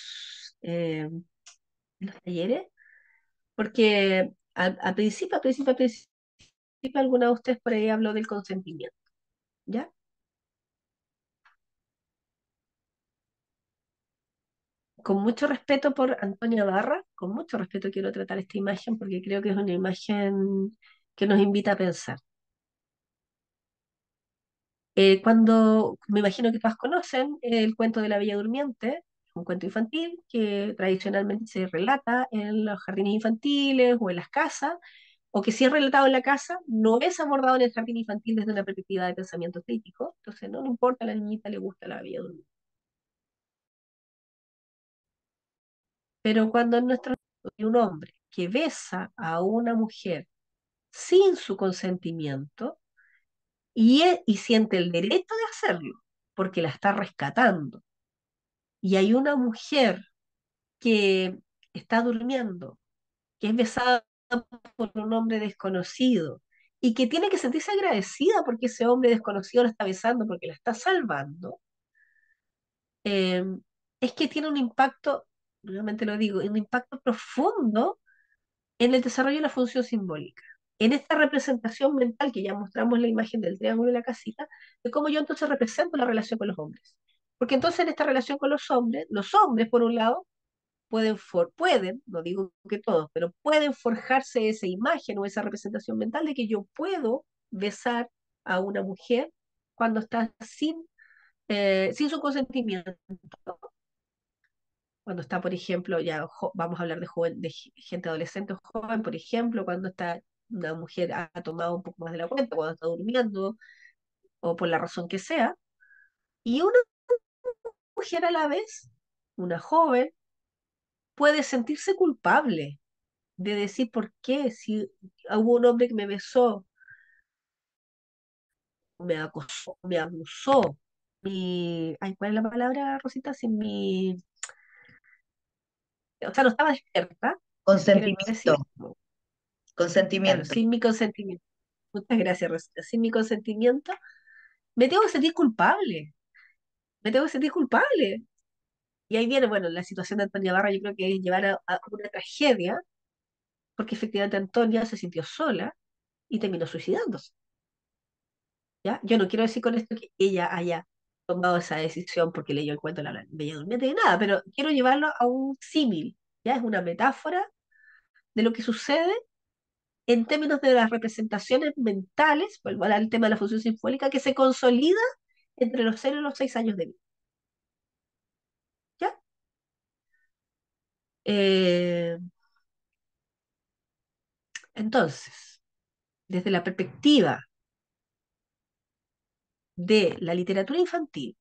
talleres, porque al principio, alguna de ustedes por ahí habló del consentimiento, ¿ya? Con mucho respeto por Antonia Barra, con mucho respeto quiero tratar esta imagen porque creo que es una imagen que nos invita a pensar. Cuando, me imagino que todas conocen el cuento de la Bella Durmiente, un cuento infantil que tradicionalmente se relata en los jardines infantiles o en las casas, o que si es relatado en la casa, no es abordado en el jardín infantil desde una perspectiva de pensamiento crítico, entonces no le importa a la niñita, le gusta la Bella Durmiente. Pero cuando en nuestro hay un hombre que besa a una mujer sin su consentimiento y siente el derecho de hacerlo, porque la está rescatando, y hay una mujer que está durmiendo, que es besada por un hombre desconocido y que tiene que sentirse agradecida porque ese hombre desconocido la está besando, porque la está salvando, eh, es que tiene un impacto, nuevamente lo digo, un impacto profundo en el desarrollo de la función simbólica. En esta representación mental que ya mostramos en la imagen del triángulo y la casita, de cómo yo entonces represento la relación con los hombres. Porque entonces en esta relación con los hombres, por un lado, pueden, no digo que todos, pero pueden forjarse esa imagen o esa representación mental de que yo puedo besar a una mujer cuando está sin su consentimiento. Cuando está, por ejemplo, ya vamos a hablar gente adolescente o joven, por ejemplo, cuando está una mujer ha tomado un poco más de la cuenta, cuando está durmiendo o por la razón que sea, y una mujer a la vez, una joven, puede sentirse culpable de decir por qué, si hubo un hombre que me besó, me acosó, me abusó, ay, ¿cuál es la palabra, Rosita? O sea, no estaba despierta, eso quiere Consentimiento, decir, claro, consentimiento. sin mi consentimiento. Muchas gracias, Rosita. Sin mi consentimiento, me tengo que sentir culpable, me tengo que sentir culpable. Y ahí viene, bueno, la situación de Antonia Barra, yo creo que es llevar a una tragedia, porque efectivamente Antonia se sintió sola y terminó suicidándose. ¿Ya? Yo no quiero decir con esto que ella haya tomado esa decisión porque leyó el cuento de la Bella Durmiente ni nada, pero quiero llevarlo a un símil, ¿ya? Es una metáfora de lo que sucede en términos de las representaciones mentales, vuelvo al tema de la función sinfónica, que se consolida entre los 0 y los 6 años de vida. ¿Ya? Eh, entonces, desde la perspectiva de la literatura infantil,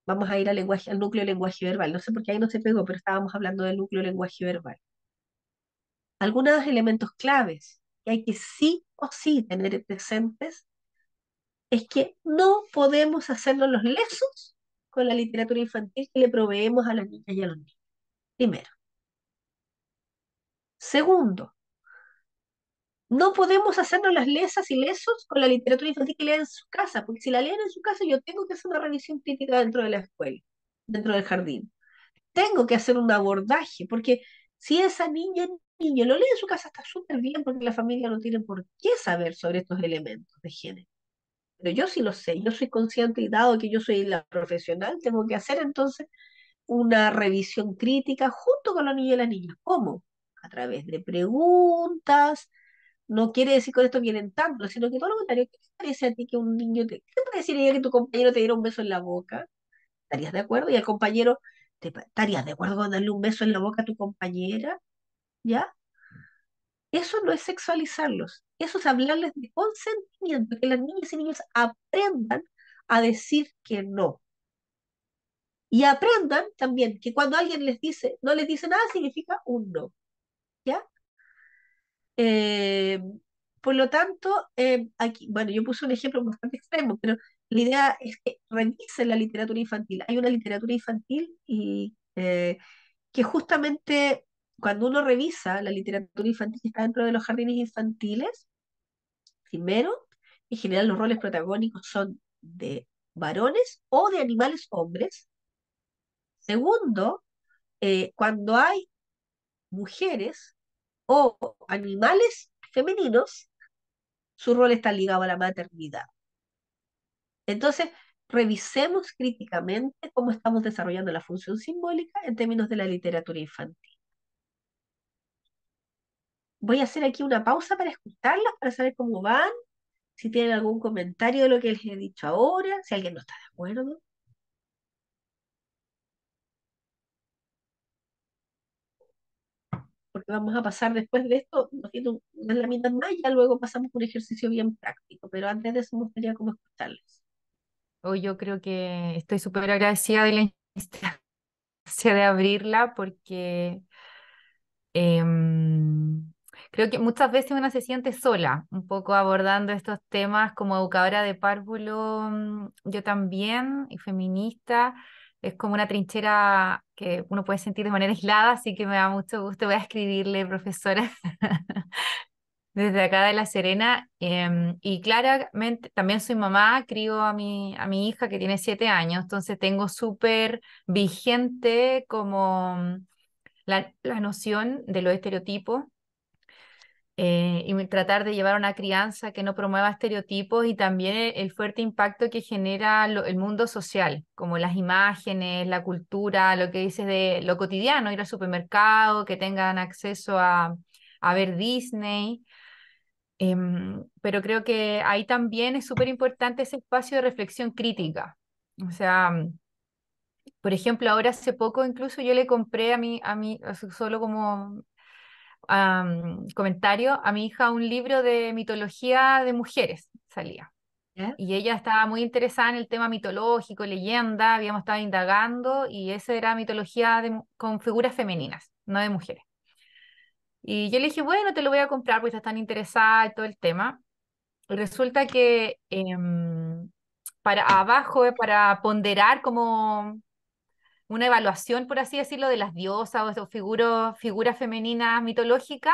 vamos a ir al núcleo de lenguaje verbal. No sé por qué ahí no se pegó, pero estábamos hablando del núcleo de lenguaje verbal. Algunos elementos claves que hay que sí o sí tener presentes es que no podemos hacernos los lesos con la literatura infantil que le proveemos a las niñas y a los niños. Primero. Segundo, no podemos hacernos las lesas y lesos con la literatura infantil que leen en su casa, porque si la leen en su casa yo tengo que hacer una revisión crítica dentro de la escuela, dentro del jardín. Tengo que hacer un abordaje, porque Si esa niña, niño, lo lee en su casa, está súper bien porque la familia no tiene por qué saber sobre estos elementos de género. Pero yo sí lo sé, yo soy consciente y dado que yo soy la profesional, tengo que hacer entonces una revisión crítica junto con los niños y las niñas. ¿Cómo? A través de preguntas. No quiere decir con esto violentando, sino que todo lo contrario. ¿Qué te parece a ti que un niño te... ¿Qué te parecería que tu compañero te diera un beso en la boca? ¿Estarías de acuerdo? Y al compañero, ¿estarías de acuerdo con darle un beso en la boca a tu compañera? ¿Ya? Eso no es sexualizarlos, eso es hablarles de consentimiento, que las niñas y niños aprendan a decir que no. Y aprendan también que cuando alguien les dice, no les dice nada, significa un no. ¿Ya? Eh, por lo tanto, aquí, bueno, yo puse un ejemplo bastante extremo, pero la idea es que revisen la literatura infantil. Hay una literatura infantil y que justamente cuando uno revisa la literatura infantil que está dentro de los jardines infantiles, primero, en general los roles protagónicos son de varones o de animales hombres. Segundo, cuando hay mujeres o animales femeninos, su rol está ligado a la maternidad. Entonces, revisemos críticamente cómo estamos desarrollando la función simbólica en términos de la literatura infantil. Voy a hacer aquí una pausa para escucharlas, para saber cómo van, si tienen algún comentario de lo que les he dicho ahora, si alguien no está de acuerdo. Porque vamos a pasar después de esto, haciendo unas láminas más, y ya luego pasamos por un ejercicio bien práctico, pero antes de eso me gustaría como escucharles. Hoy yo creo que estoy súper agradecida de la instancia de abrirla porque Em, creo que muchas veces una se siente sola, un poco abordando estos temas como educadora de párvulo, yo también, y feminista, es como una trinchera que uno puede sentir de manera aislada, así que me da mucho gusto, voy a escribirle, profesora, desde acá de La Serena, y claramente también soy mamá, crío a mi hija que tiene 7 años, entonces tengo súper vigente como la noción de los estereotipos y tratar de llevar una crianza que no promueva estereotipos y también el fuerte impacto que genera el mundo social, como las imágenes, la cultura, lo que dices de lo cotidiano, ir al supermercado, que tengan acceso a ver Disney. Pero creo que ahí también es súper importante ese espacio de reflexión crítica. O sea, por ejemplo, ahora hace poco incluso yo le compré solo como comentario, a mi hija un libro de mitología de mujeres, salía. ¿Ya? Y ella estaba muy interesada en el tema mitológico, leyenda, habíamos estado indagando y esa era mitología con figuras femeninas, no de mujeres. Y yo le dije, bueno, te lo voy a comprar porque estás tan interesada en todo el tema. Y resulta que para abajo, para ponderar como una evaluación, por así decirlo, de las diosas o figuras femeninas mitológicas,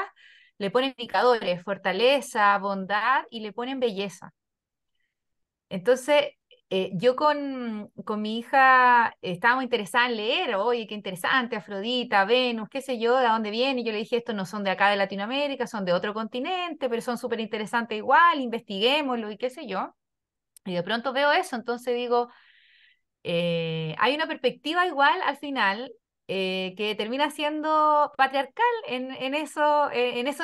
le ponen indicadores, fortaleza, bondad y le ponen belleza. Entonces, yo con mi hija estábamos interesadas en leer, oye, qué interesante, Afrodita, Venus, qué sé yo, de dónde viene. Y yo le dije, estos no son de acá de Latinoamérica, son de otro continente, pero son súper interesantes igual, investiguémoslo y qué sé yo. Y de pronto veo eso, entonces digo, hay una perspectiva igual al final que termina siendo patriarcal en esos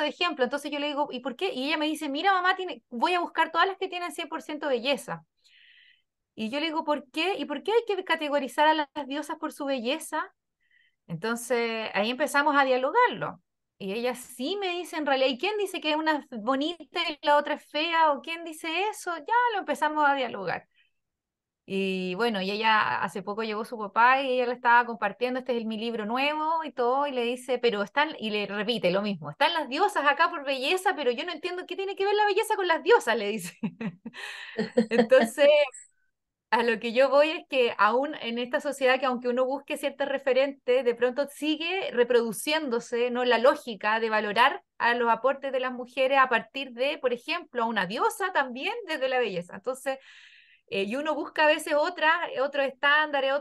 ejemplos. Entonces yo le digo, ¿y por qué? Y ella me dice, mira, mamá, voy a buscar todas las que tienen 100% belleza. Y yo le digo, ¿por qué? ¿Y por qué hay que categorizar a las diosas por su belleza? Entonces ahí empezamos a dialogarlo. Y ella sí me dice en realidad, ¿y quién dice que una es bonita y la otra es fea? ¿O quién dice eso? Ya lo empezamos a dialogar. Y bueno, y ella hace poco llegó su papá y ella le estaba compartiendo, este es mi libro nuevo y todo, y le dice, pero están, y le repite lo mismo, están las diosas acá por belleza, pero yo no entiendo qué tiene que ver la belleza con las diosas, le dice. Entonces, a lo que yo voy es que aún en esta sociedad que aunque uno busque ciertos referentes, de pronto sigue reproduciéndose, ¿no? La lógica de valorar a los aportes de las mujeres a partir de, por ejemplo, a una diosa también desde la belleza. Entonces, y uno busca a veces otros estándares,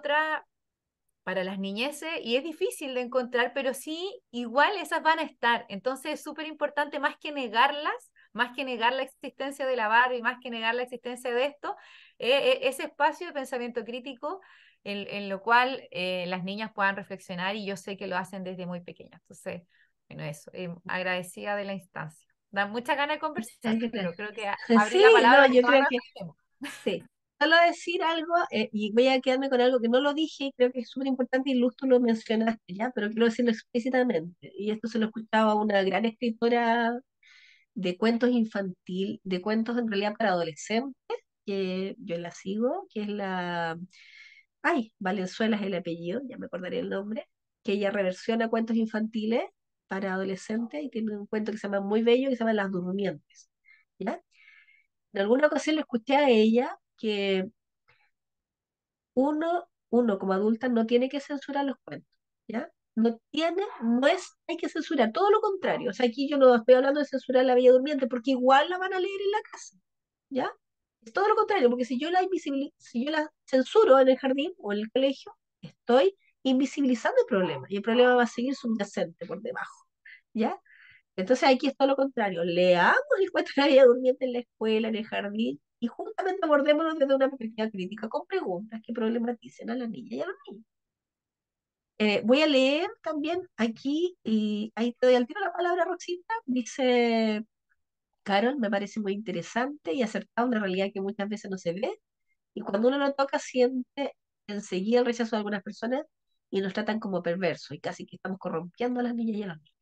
para las niñeces y es difícil de encontrar, pero sí, igual esas van a estar. Entonces es súper importante, más que negarlas, más que negar la existencia de la Barbie, más que negar la existencia de esto, ese espacio de pensamiento crítico en lo cual las niñas puedan reflexionar y yo sé que lo hacen desde muy pequeñas. Entonces, bueno, eso, agradecida de la instancia. Da mucha ganas de conversar, Muchas pero creo que gracias. abrí Sí, la no, palabra que yo todas creo nos que merecemos. sí. Solo decir algo, y voy a quedarme con algo que no lo dije, y creo que es súper importante, y Luz, tú lo mencionaste ya, pero quiero decirlo explícitamente. Y esto se lo escuchaba a una gran escritora de cuentos infantil, de cuentos en realidad para adolescentes, que yo la sigo, que es Valenzuela es el apellido, ya me acordaré el nombre, que ella reversiona cuentos infantiles para adolescentes y tiene un cuento que se llama muy bello que se llama Las Durmientes, ¿ya? En alguna ocasión le escuché a ella que uno como adulta no tiene que censurar los cuentos, ¿ya? Hay que censurar, todo lo contrario. O sea, aquí yo no estoy hablando de censurar La Bella Durmiente, porque igual la van a leer en la casa, ¿ya? Es todo lo contrario, porque si yo la censuro en el jardín o en el colegio, estoy invisibilizando el problema, y el problema va a seguir subyacente por debajo, ¿ya? Entonces aquí es todo lo contrario. Leamos el cuento de La Bella Durmiente en la escuela, en el jardín, y justamente abordémoslo desde una perspectiva crítica, con preguntas que problematicen a la niña y a los niños. Voy a leer también aquí, y ahí te doy al tiro la palabra, Rosita. Dice Carol, me parece muy interesante y acertada, una realidad que muchas veces no se ve, y cuando uno lo toca siente enseguida el rechazo de algunas personas y nos tratan como perversos, y casi que estamos corrompiendo a las niñas y a los niños.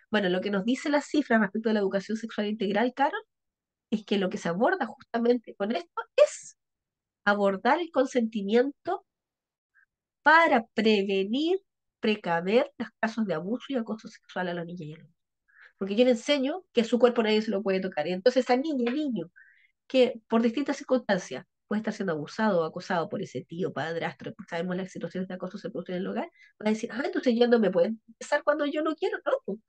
Bueno, lo que nos dice la cifra respecto de la educación sexual integral, Carol, es que lo que se aborda justamente con esto es abordar el consentimiento para prevenir, precaver los casos de abuso y acoso sexual a los niños y a los niños. Porque yo le enseño que su cuerpo nadie se lo puede tocar. Y entonces esa niña, niño, que por distintas circunstancias puede estar siendo abusado o acosado por ese tío, padrastro, pues sabemos las situaciones de acoso se producen en el hogar, va a decir, entonces ya no me pueden empezar cuando yo no quiero, no, pues,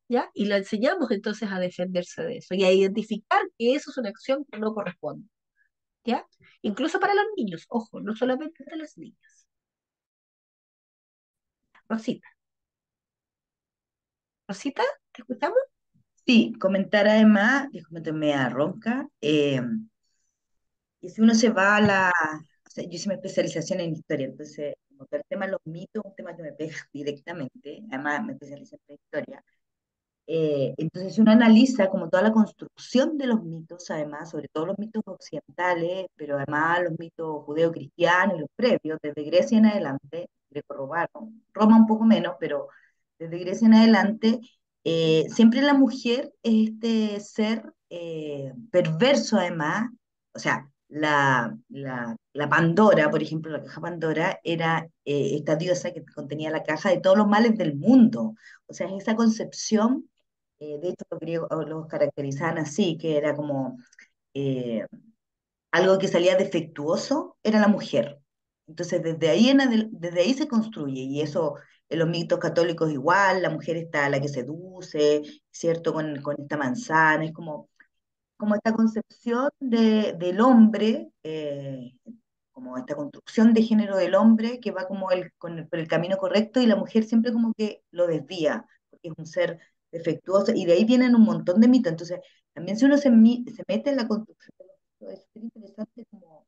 ¿ya? Y lo enseñamos entonces a defenderse de eso y a identificar que eso es una acción que no corresponde, ¿ya? Incluso para los niños, ojo, no solamente para las niñas. Rosita, Rosita, ¿te escuchamos? Sí, comentar además, que comenté media ronca, y si uno se va a o sea, yo hice mi especialización en historia, entonces, como que el tema de los mitos es un tema que me pega directamente, además me especialicé en historia. Entonces, si uno analiza como toda la construcción de los mitos, además, sobre todo los mitos occidentales, pero además los mitos judeocristianos y los previos, desde Grecia en adelante, greco-romano, Roma un poco menos, pero desde Grecia en adelante, siempre la mujer es este ser perverso además, o sea, la Pandora, por ejemplo, la caja Pandora, era esta diosa que contenía la caja de todos los males del mundo. O sea, es esa concepción de hecho, los griegos los caracterizaban así, que era como eh, algo que salía defectuoso, era la mujer. Entonces, desde ahí se construye, y eso en los mitos católicos igual, la mujer está la que seduce, ¿cierto? Con esta manzana, es como esta concepción del hombre, como esta construcción de género del hombre que va como por el camino correcto y la mujer siempre como que lo desvía, porque es un ser defectuoso y de ahí vienen un montón de mitos. Entonces, también si uno se mete en la construcción de los mitos, es súper interesante como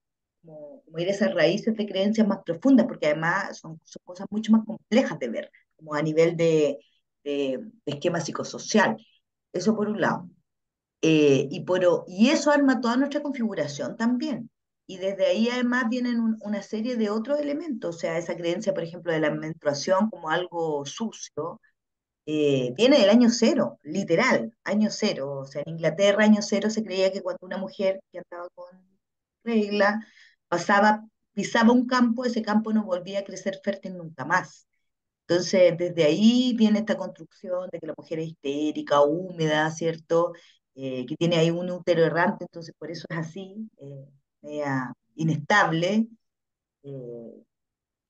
ir a esas raíces de creencias más profundas, porque además son cosas mucho más complejas de ver, como a nivel de esquema psicosocial. Eso por un lado. Y eso arma toda nuestra configuración también. Y desde ahí además vienen una serie de otros elementos, o sea, esa creencia, por ejemplo, de la menstruación como algo sucio, viene del año cero, literal, año cero. O sea, en Inglaterra, año cero, se creía que cuando una mujer que andaba con regla pisaba un campo, ese campo no volvía a crecer fértil nunca más. Entonces, desde ahí viene esta construcción de que la mujer es histérica, húmeda, ¿cierto? Que tiene ahí un útero errante, entonces por eso es así, media inestable. eh,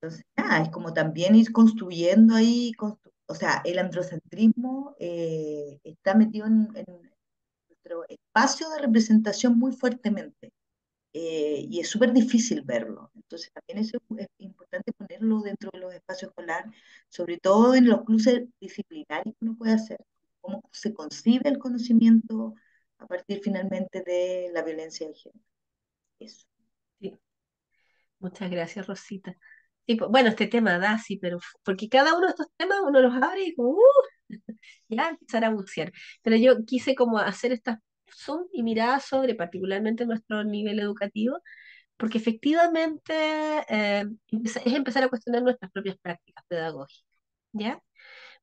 entonces, nada, es como también ir construyendo ahí, o sea, el androcentrismo está metido en nuestro espacio de representación muy fuertemente, y es súper difícil verlo. Entonces, también eso es importante ponerlo hacerlo dentro de los espacios escolares, sobre todo en los cruces disciplinarios que uno puede hacer, cómo se concibe el conocimiento a partir finalmente de la violencia de género. Eso. Sí. Muchas gracias, Rosita. Sí, bueno, este tema da, sí, pero porque cada uno de estos temas uno los abre y como, ya empezar a bucear. Pero yo quise como hacer estas zoom y miradas sobre particularmente nuestro nivel educativo, porque efectivamente es empezar a cuestionar nuestras propias prácticas pedagógicas, ¿ya?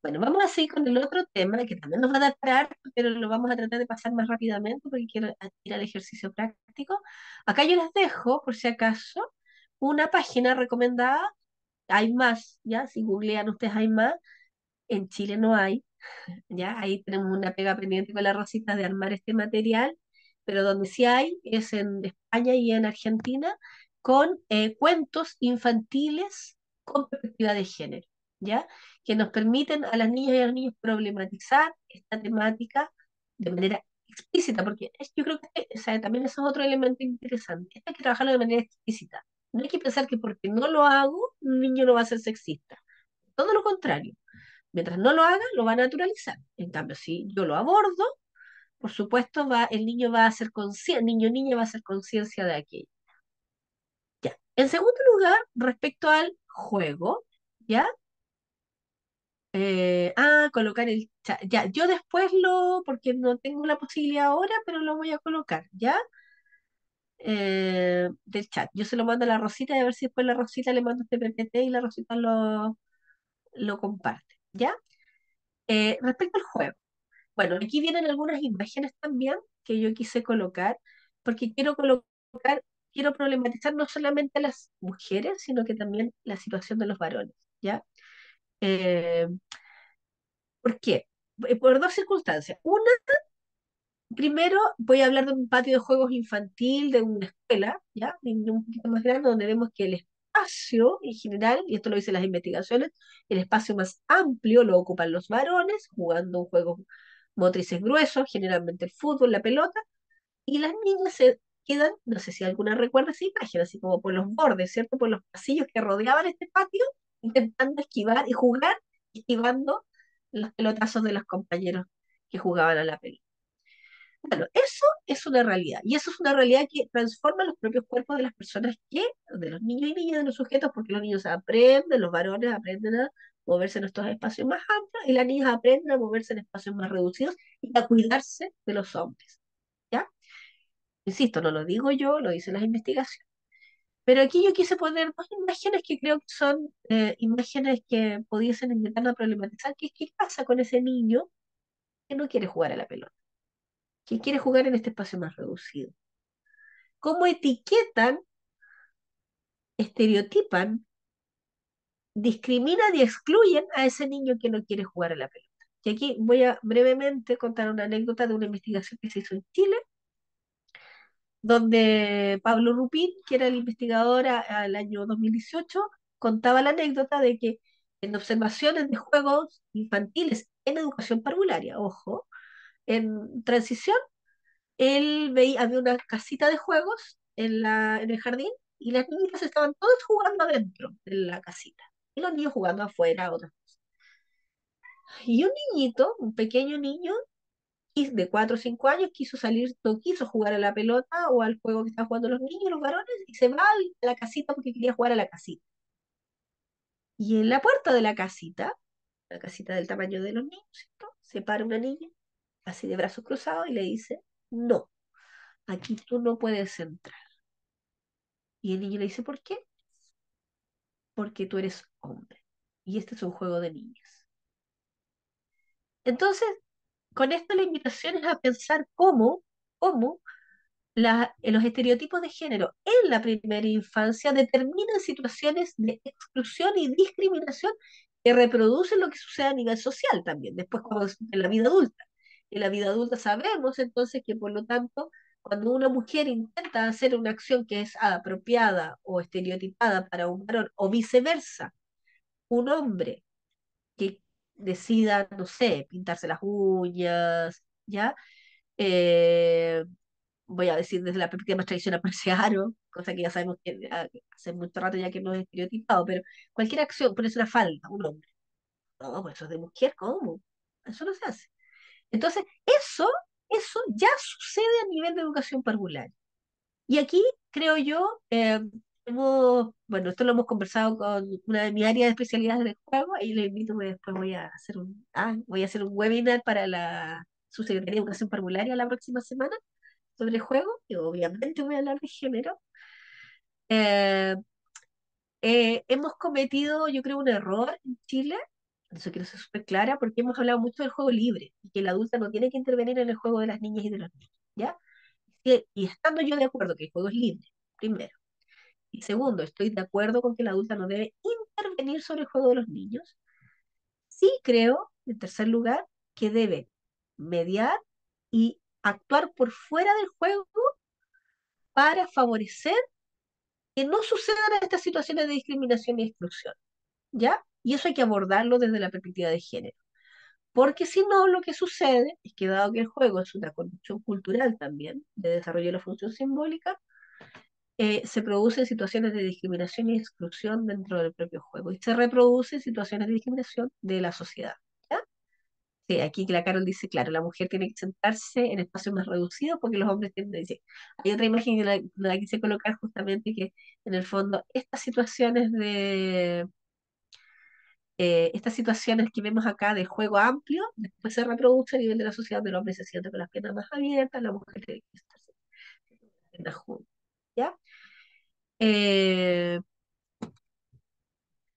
Bueno, vamos a seguir con el otro tema que también nos va a dar para harto, pero lo vamos a tratar de pasar más rápidamente porque quiero ir al ejercicio práctico. Acá yo les dejo, por si acaso, una página recomendada. Hay más, ¿ya? Si googlean ustedes hay más. En Chile no hay, ¿ya? Ahí tenemos una pega pendiente con la Rosita de armar este material, pero donde sí hay es en España y en Argentina con cuentos infantiles con perspectiva de género, ¿ya? Que nos permiten a las niñas y a los niños problematizar esta temática de manera explícita, porque yo creo que o sea, también eso es otro elemento interesante. Esto hay que trabajarlo de manera explícita. No hay que pensar que porque no lo hago, un niño no va a ser sexista. Todo lo contrario. Mientras no lo haga, lo va a naturalizar. En cambio, si yo lo abordo, por supuesto, el niño va a ser consciente, el niño o niña va a hacer conciencia de aquello. Ya. En segundo lugar, respecto al juego, ¿ya? Colocar el chat. Ya, yo después porque no tengo la posibilidad ahora, pero lo voy a colocar, ¿ya? Del chat. Yo se lo mando a la Rosita y a ver si después la Rosita le manda este PPT y la Rosita lo comparte, ¿ya? Respecto al juego. Bueno, aquí vienen algunas imágenes también que yo quise colocar, porque quiero problematizar no solamente a las mujeres, sino que también la situación de los varones, ¿ya? Eh, ¿Por qué? Por dos circunstancias. Una, primero voy a hablar de un patio de juegos infantil de una escuela, ¿ya? De un poquito más grande, donde vemos que el espacio en general, y esto lo dicen las investigaciones, el espacio más amplio lo ocupan los varones, jugando un juego motrices gruesos, generalmente el fútbol, la pelota, y las niñas se quedan, no sé si alguna recuerda esa imagen, así como por los bordes, ¿cierto? Por los pasillos que rodeaban este patio, intentando esquivar y jugar, esquivando los pelotazos de los compañeros que jugaban a la pelota. Bueno, eso es una realidad, y eso es una realidad que transforma los propios cuerpos de las personas de los niños y niñas, de los sujetos, porque los niños aprenden, los varones aprenden a moverse en estos espacios más amplios, y las niñas aprenden a moverse en espacios más reducidos y a cuidarse de los hombres, ¿ya? Insisto, no lo digo yo, lo dicen las investigaciones. Pero aquí yo quise poner dos imágenes que creo que son imágenes que pudiesen intentar a problematizar, que es qué pasa con ese niño que no quiere jugar a la pelota, que quiere jugar en este espacio más reducido. ¿Cómo etiquetan, estereotipan, discriminan y excluyen a ese niño que no quiere jugar a la pelota? Y aquí voy a brevemente contar una anécdota de una investigación que se hizo en Chile, donde Pablo Rupín, que era el investigador al año 2018, contaba la anécdota de que en observaciones de juegos infantiles en educación parvularia, ojo, en transición, él veía, había una casita de juegos en el jardín y las niñitas estaban todas jugando adentro de la casita y los niños jugando afuera, otras cosas. Y un niñito, un pequeño niño, de 4 o 5 años, quiso salir, no quiso jugar a la pelota o al juego que estaban jugando los niños, los varones, y se va a la casita porque quería jugar a la casita. Y en la puerta de la casita del tamaño de los niños, ¿cierto? Se para una niña, así de brazos cruzados, y le dice, no, aquí tú no puedes entrar. Y el niño le dice, ¿por qué? Porque tú eres hombre. Y este es un juego de niñas. Entonces, con esto la invitación es a pensar cómo los estereotipos de género en la primera infancia determinan situaciones de exclusión y discriminación que reproducen lo que sucede a nivel social también, después cuando en la vida adulta. En la vida adulta sabemos entonces que por lo tanto, cuando una mujer intenta hacer una acción que es apropiada o estereotipada para un varón, o viceversa, un hombre que decida, no sé, pintarse las uñas, ¿ya? Eh, Voy a decir desde la perspectiva más tradicional, ponerse aro, cosa que ya sabemos que hace mucho rato ya que hemos estereotipado, pero cualquier acción, ponerse una falda, un hombre, no, pues eso es de mujer, ¿cómo? Eso no se hace. Entonces, eso ya sucede a nivel de educación parvularia. Y aquí creo yo, bueno, esto lo hemos conversado con una de mis áreas de especialidades del juego, ahí le invito, que después voy a hacer un webinar para la Subsecretaría de Educación Parvularia la próxima semana sobre juego, y obviamente voy a hablar de género. Eh, hemos cometido, yo creo, un error en Chile, eso quiero ser súper clara, porque hemos hablado mucho del juego libre, y que el adulto no tiene que intervenir en el juego de las niñas y de los niños, ¿ya? Y estando yo de acuerdo que el juego es libre, primero. Y segundo, estoy de acuerdo con que la adulta no debe intervenir sobre el juego de los niños. Sí creo, en tercer lugar, que debe mediar y actuar por fuera del juego para favorecer que no sucedan estas situaciones de discriminación y exclusión, ¿ya? Y eso hay que abordarlo desde la perspectiva de género. Porque si no, lo que sucede es que dado que el juego es una construcción cultural también, de desarrollo de la función simbólica, se producen situaciones de discriminación y exclusión dentro del propio juego y se reproducen situaciones de discriminación de la sociedad. ¿Ya? Sí, aquí la Carol dice, claro, la mujer tiene que sentarse en espacios más reducidos porque los hombres tienen que decir. Hay otra imagen que la quise colocar justamente que en el fondo estas situaciones que vemos acá de juego amplio, después se reproduce a nivel de la sociedad donde el hombre se siente con las piernas más abiertas, la mujer tiene que estar con las piernas juntas. ¿Ya? Eh,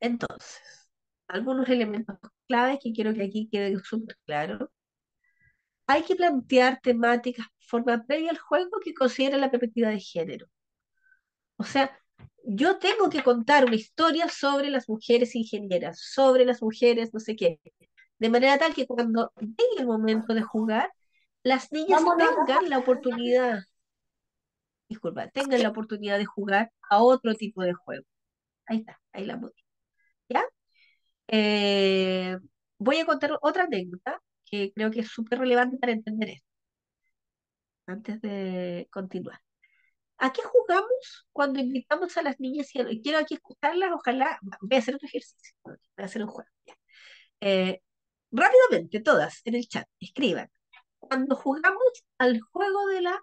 Entonces, algunos elementos claves que quiero que aquí quede súper claro. Hay que plantear temáticas de forma previa al juego que consideren la perspectiva de género. O sea, yo tengo que contar una historia sobre las mujeres ingenieras, sobre las mujeres no sé qué, de manera tal que cuando llegue el momento de jugar, las niñas tengan la oportunidad, disculpa, tengan la oportunidad de jugar a otro tipo de juego. Ahí está, ahí la moví. ¿Ya? Eh, Voy a contar otra anécdota que creo que es súper relevante para entender esto, antes de continuar. ¿A qué jugamos cuando invitamos a las niñas? Y quiero aquí escucharlas, ojalá, voy a hacer otro ejercicio, voy a hacer un juego. Ya. Eh, Rápidamente, todas en el chat, escriban. Cuando jugamos al juego de la...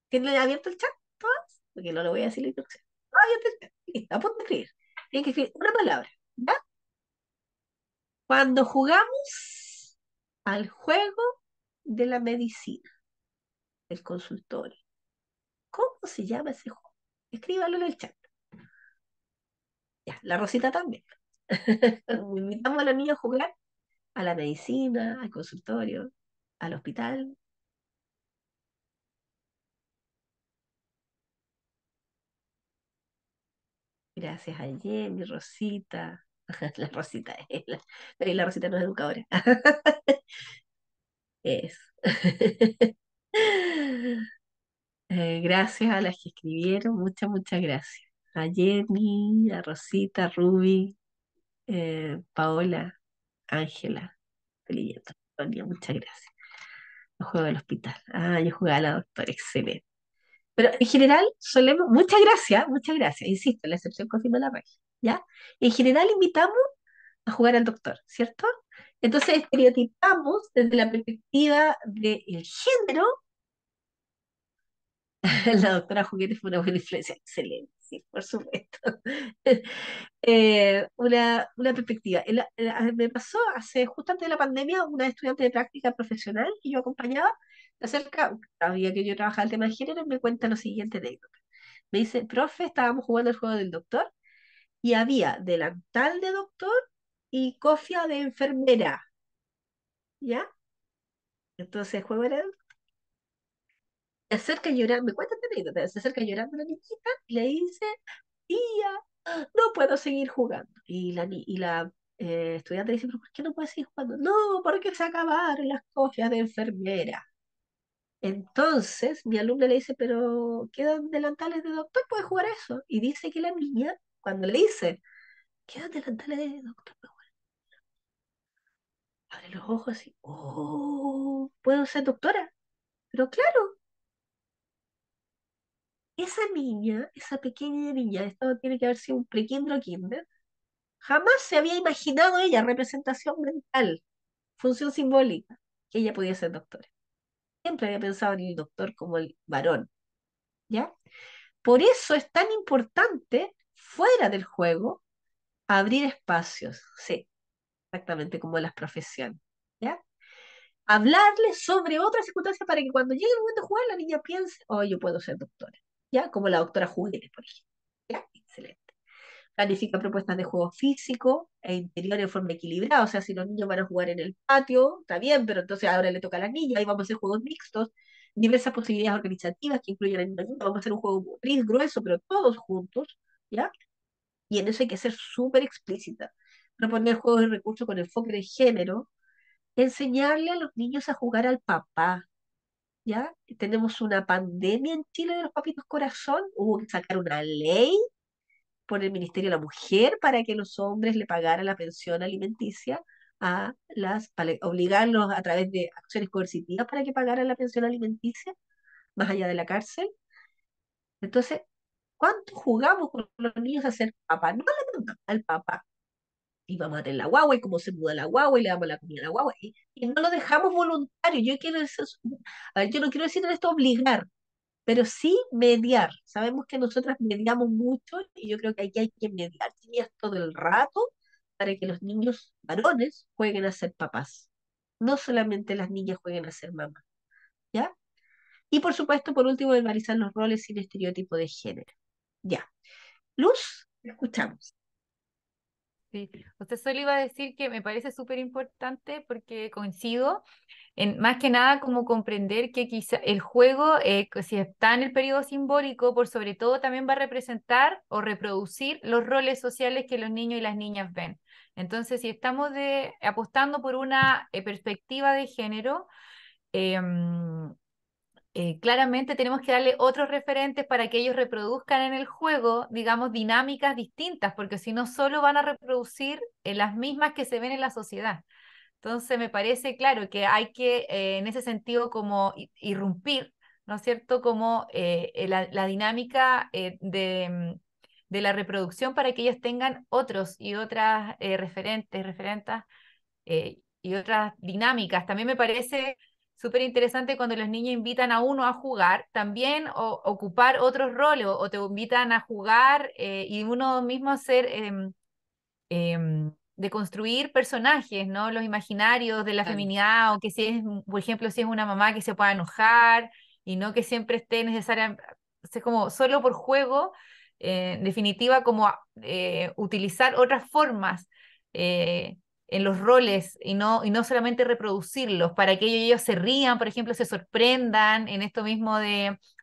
¿Tienen abierto el chat? ¿Todas? Porque no le voy a decir la instrucción. No, abierto el chat. Listo, a punto de escribir. Tienen que escribir una palabra. ¿Ya? Cuando jugamos al juego de la medicina, del consultorio, ¿cómo se llama ese juego? Escríbalo en el chat. Ya, la Rosita también. Invitamos a los niños a jugar a la medicina, al consultorio, al hospital. Gracias a Jenny, Rosita. La Rosita es pero la Rosita no es educadora. Es. Gracias a las que escribieron, muchas gracias. A Jenny, a Rosita, a Ruby, Paola, Ángela, Feliciano, Antonia, muchas gracias. El juego del hospital. Ah, yo jugaba a la doctora, excelente. Pero en general solemos, muchas gracias, insisto, la excepción confirma la regla, ¿ya? En general invitamos a jugar al doctor, ¿cierto? Entonces estereotipamos desde la perspectiva del género. La doctora Juguete fue una buena influencia, excelente, sí, por supuesto. Una perspectiva. Me pasó hace, justo antes de la pandemia, una estudiante de práctica profesional que yo acompañaba, sabía que yo trabajaba el tema de género, me cuenta lo siguiente anécdota. Me dice, profe, estábamos jugando el juego del doctor y había delantal de doctor y cofia de enfermera, ¿ya? Entonces el juego era, se acerca llorando, me cuenta esta anécdota, se acerca llorando la niñita y le dice, tía, no puedo seguir jugando. Y la estudiante le dice, ¿pero por qué no puedes seguir jugando? No, porque se acabaron las cofias de enfermera. Entonces mi alumna le dice, pero quedan delantales de doctor, puedes jugar eso. Y dice que la niña, cuando le dice, quedan delantales de doctor, pues bueno, abre los ojos y, oh, puedo ser doctora. Pero claro, esa niña, esa pequeña niña, esto tiene que haber sido un prekinder o kinder, jamás se había imaginado ella, representación mental, función simbólica, que ella podía ser doctora. Siempre había pensado en el doctor como el varón, ¿ya? Por eso es tan importante, fuera del juego, abrir espacios, sí, exactamente como las profesiones, ¿ya? Hablarles sobre otras circunstancias para que cuando llegue el momento de jugar, la niña piense, oh, yo puedo ser doctora, ¿ya? Como la doctora Juguete, por ejemplo, ¿ya? Excelente. Planifica propuestas de juego físico e interior en forma equilibrada, o sea, si los niños van a jugar en el patio, está bien, pero entonces ahora le toca a las niñas, ahí vamos a hacer juegos mixtos, diversas posibilidades organizativas que incluyen a niños, vamos a hacer un juego motriz grueso, pero todos juntos, ¿ya? Y en eso hay que ser súper explícita. Proponer juegos de recursos con enfoque de género, enseñarle a los niños a jugar al papá, ¿ya? Tenemos una pandemia en Chile de los papitos corazón, hubo que sacar una ley por el Ministerio de la Mujer para que los hombres le pagaran la pensión alimenticia para obligarlos a través de acciones coercitivas para que pagaran la pensión alimenticia, más allá de la cárcel. Entonces, ¿cuánto jugamos con los niños a ser papá? No a la mamá, al papá. Y vamos a tener la guagua, y cómo se muda la guagua, y le damos la comida a la guagua, y no lo dejamos voluntario. A ver, yo no quiero decir en esto obligar, pero sí mediar. Sabemos que nosotras mediamos mucho y yo creo que aquí hay que mediar niñas todo el rato para que los niños varones jueguen a ser papás. No solamente las niñas jueguen a ser mamás, ¿ya? Y por supuesto, por último, normalizar los roles sin estereotipo de género. Ya. Luz, te escuchamos. Sí. Usted solo iba a decir que me parece súper importante porque coincido en más que nada como comprender que quizá el juego, que si está en el periodo simbólico, por sobre todo también va a representar o reproducir los roles sociales que los niños y las niñas ven. Entonces, si estamos apostando por una perspectiva de género, em, claramente tenemos que darle otros referentes para que ellos reproduzcan en el juego, digamos, dinámicas distintas, porque si no, solo van a reproducir las mismas que se ven en la sociedad. Entonces, me parece claro que hay que, en ese sentido, como irrumpir, ¿no es cierto?, como la dinámica de la reproducción para que ellos tengan otros y otras referentes, referentas y otras dinámicas. También me parece súper interesante cuando los niños invitan a uno a jugar, también ocupar otros roles o te invitan a jugar y uno mismo hacer, de construir personajes, ¿no? Los imaginarios de la Claro. feminidad o que si es, por ejemplo, si es una mamá que se pueda enojar y no que siempre esté necesaria, es como solo por juego, en definitiva, como utilizar otras formas. eh, en los roles y no solamente reproducirlos, para que ellos se rían, por ejemplo, se sorprendan en esto mismo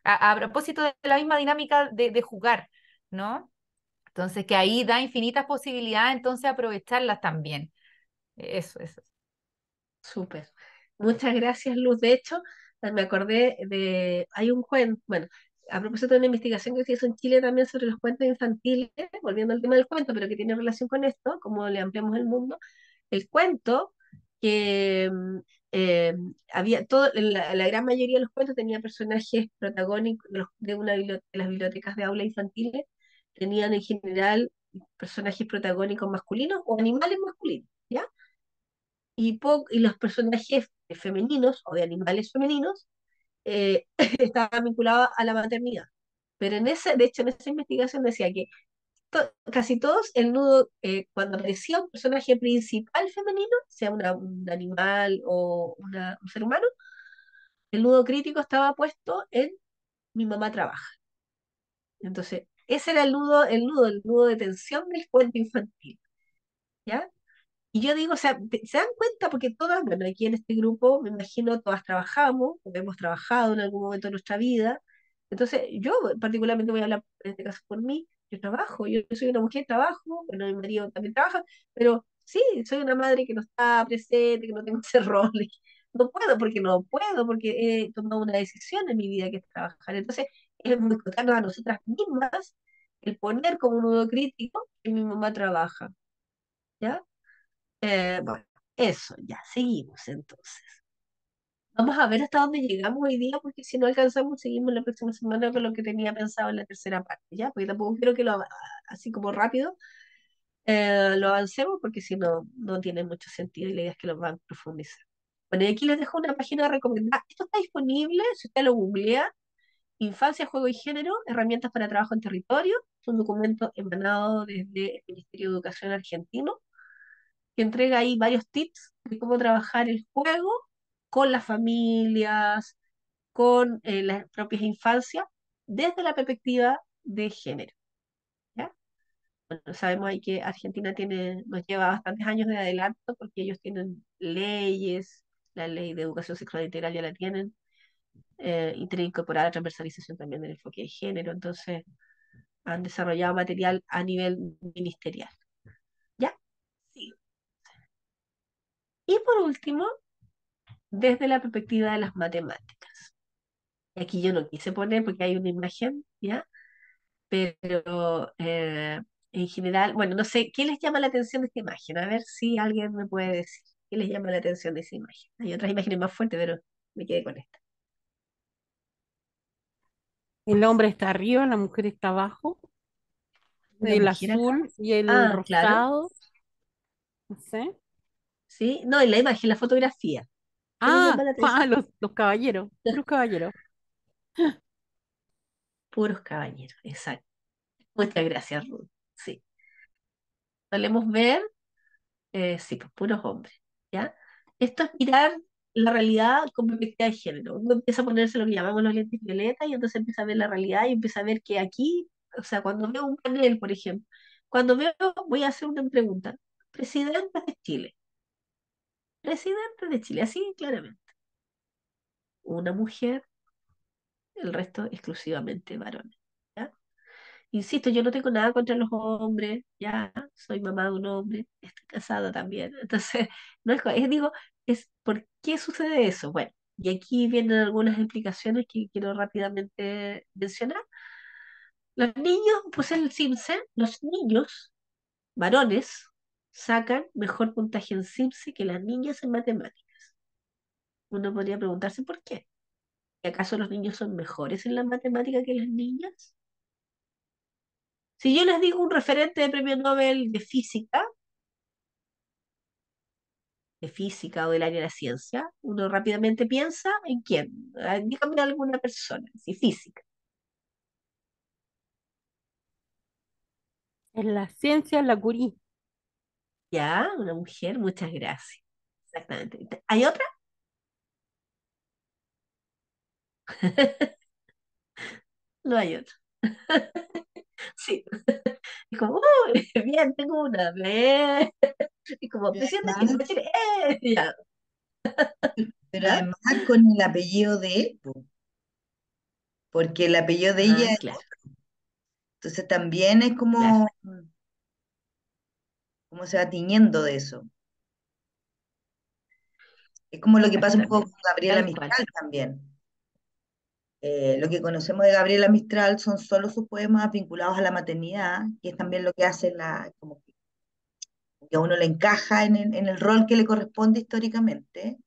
a propósito de la misma dinámica de jugar, ¿no? Entonces, que ahí da infinitas posibilidades, entonces aprovecharlas también. Eso. Súper. Muchas gracias, Luz. De hecho, me acordé hay un cuento, bueno, a propósito de una investigación que se hizo en Chile también sobre los cuentos infantiles, volviendo al tema del cuento, pero que tiene relación con esto, como le ampliamos el mundo, el cuento que había todo, la gran mayoría de los cuentos tenía personajes protagónicos de las bibliotecas de aula infantiles, tenían en general personajes protagónicos masculinos o animales masculinos, ¿ya? Y los personajes femeninos o de animales femeninos estaban vinculados a la maternidad. Pero de hecho, en esa investigación decía que casi todos el nudo, cuando aparecía un personaje principal femenino, sea un animal o un ser humano, el nudo crítico estaba puesto en mi mamá trabaja. Entonces, ese era el nudo de tensión del cuento infantil, ¿ya? Y yo digo, o sea, ¿se dan cuenta? Porque todas, bueno, aquí en este grupo, me imagino, todas trabajamos, o hemos trabajado en algún momento de nuestra vida. Entonces, yo particularmente voy a hablar, en este caso, por mí. Yo trabajo, yo soy una mujer, trabajo, bueno, mi marido también trabaja, pero sí, soy una madre que no está presente, que no tengo ese rol. No puedo, porque no puedo, porque he tomado una decisión en mi vida que es trabajar. Entonces, es muy tocarnos a nosotras mismas el poner como un nudo crítico que mi mamá trabaja, ¿ya? Bueno, eso, ya, seguimos entonces. Vamos a ver hasta dónde llegamos hoy día, porque si no alcanzamos, seguimos la próxima semana con lo que tenía pensado en la tercera parte, ¿ya? Porque tampoco quiero que así como rápido, lo avancemos, porque si no, no tiene mucho sentido y la idea es que lo van a profundizar. Bueno, y aquí les dejo una página recomendada. Esto está disponible, si usted lo googlea, Infancia, Juego y Género, herramientas para trabajo en territorio. Es un documento emanado desde el Ministerio de Educación argentino, que entrega ahí varios tips de cómo trabajar el juego con las familias, con las propias infancias, desde la perspectiva de género. ¿Ya? Bueno, sabemos ahí que Argentina nos lleva bastantes años de adelanto porque ellos tienen leyes, la ley de educación sexual integral ya la tienen, y tienen incorporada la transversalización también del enfoque de género, entonces han desarrollado material a nivel ministerial. ¿Ya? Sí. Y por último, desde la perspectiva de las matemáticas. Y aquí yo no quise poner porque hay una imagen, ¿ya? Pero en general, bueno, no sé, ¿qué les llama la atención de esta imagen? A ver si alguien me puede decir, ¿qué les llama la atención de esa imagen? Hay otras imágenes más fuertes, pero me quedé con esta. El hombre está arriba, la mujer está abajo, Una el mujer acá. azul y el Ah, claro, rosado, no sé. sí. No, en la imagen, la fotografía. ¿Qué les llama Ah, la atención? los caballeros, puros caballeros. Puros caballeros, exacto. Muchas gracias, Ruth. Sí. Solemos ver, sí, pues puros hombres, ¿ya? Esto es mirar la realidad con perspectiva de género. Uno empieza a ponerse lo que llamamos los lentes violetas y entonces empieza a ver la realidad y empieza a ver que aquí, o sea, cuando veo un panel, por ejemplo, cuando veo, voy a hacer una pregunta, presidente de Chile, presidente de Chile, así claramente, una mujer, el resto exclusivamente varones, ¿ya? Insisto, yo no tengo nada contra los hombres, ya soy mamá de un hombre, estoy casada también. Entonces, no digo, es ¿por qué sucede eso? Bueno, y aquí vienen algunas explicaciones que quiero rápidamente mencionar. Los niños, pues el CIMSE, los niños varones sacan mejor puntaje en CIMSE que las niñas en matemáticas. Uno podría preguntarse por qué. ¿Y acaso los niños son mejores en la matemática que las niñas? Si yo les digo un referente de premio Nobel de física o del área de la ciencia, uno rápidamente piensa en quién. Ah, dígame alguna persona, si física. En la ciencia, la Curie. Ya, una mujer, muchas gracias. Exactamente. ¿Hay otra? No hay otra. Sí. Y como, bien, tengo una. Bien. Y como, Pero presidente Chile, además, Chile, ya, pero ¿ya? además con el apellido de él, po, porque el apellido de ella, Ah, claro, entonces también es claro. como se va tiñendo de eso. Es como lo que pasa un poco con Exactamente. Gabriela Tal cual. Mistral también. Lo que conocemos de Gabriela Mistral son solo sus poemas vinculados a la maternidad, que es también lo que hace como que a uno le encaja en el rol que le corresponde históricamente.